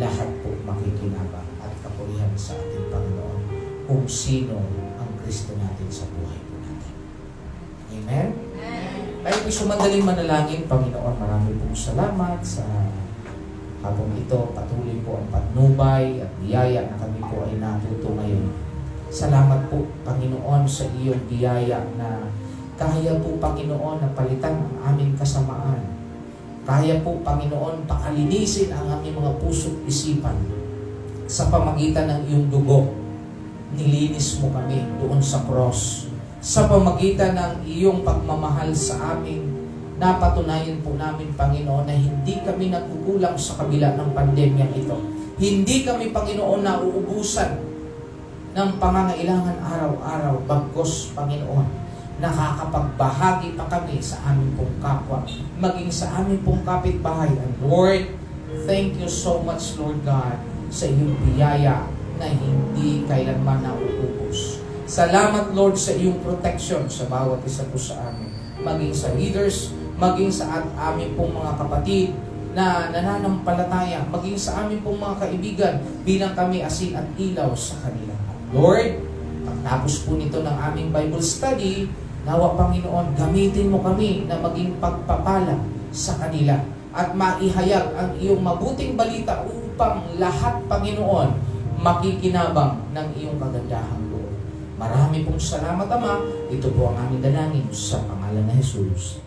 lahat po makikinabang at kapurihan sa ating Panginoon kung sino ang Kristo natin sa buhay po natin. Amen? Tayo po sumandaling manalangin. Panginoon, marami pong salamat sa habang ito patuloy po ang patnubay at biyaya na kami po ay natuto ngayon. Salamat po, Panginoon, sa iyong biyaya na kaya po, Panginoon, na palitan ang aming kasamaan. Kaya po, Panginoon, pakalinisin ang aming mga puso't isipan sa pamagitan ng iyong dugo. Nilinis mo kami doon sa cross. Sa pamagitan ng iyong pagmamahal sa amin, napatunayan po namin, Panginoon, na hindi kami nagkukulang sa kabila ng pandemya ito. Hindi kami, Panginoon, nauubusan ng pangangailangan araw-araw. Bagkus, Panginoon, nakakapagbahagi pa kami sa aming pong kapwa, maging sa aming pong kapitbahay. And Lord, thank you so much, Lord God, sa iyong biyaya na hindi kailanman nauubos. Salamat, Lord, sa iyong protection sa bawat isa po sa amin, maging sa leaders, maging sa aming pong mga kapatid na nananampalataya, maging sa aming pong mga kaibigan bilang kami asin at ilaw sa kanila. Lord, pagtapos po nito ng aming Bible study, nawa, Panginoon, gamitin mo kami na maging pagpapala sa kanila at maihayag ang iyong mabuting balita upang lahat, Panginoon, makikinabang ng iyong kagandahang loob. Marami pong salamat, Ama. Ito po ang aming dalangin sa pangalan ni Jesus.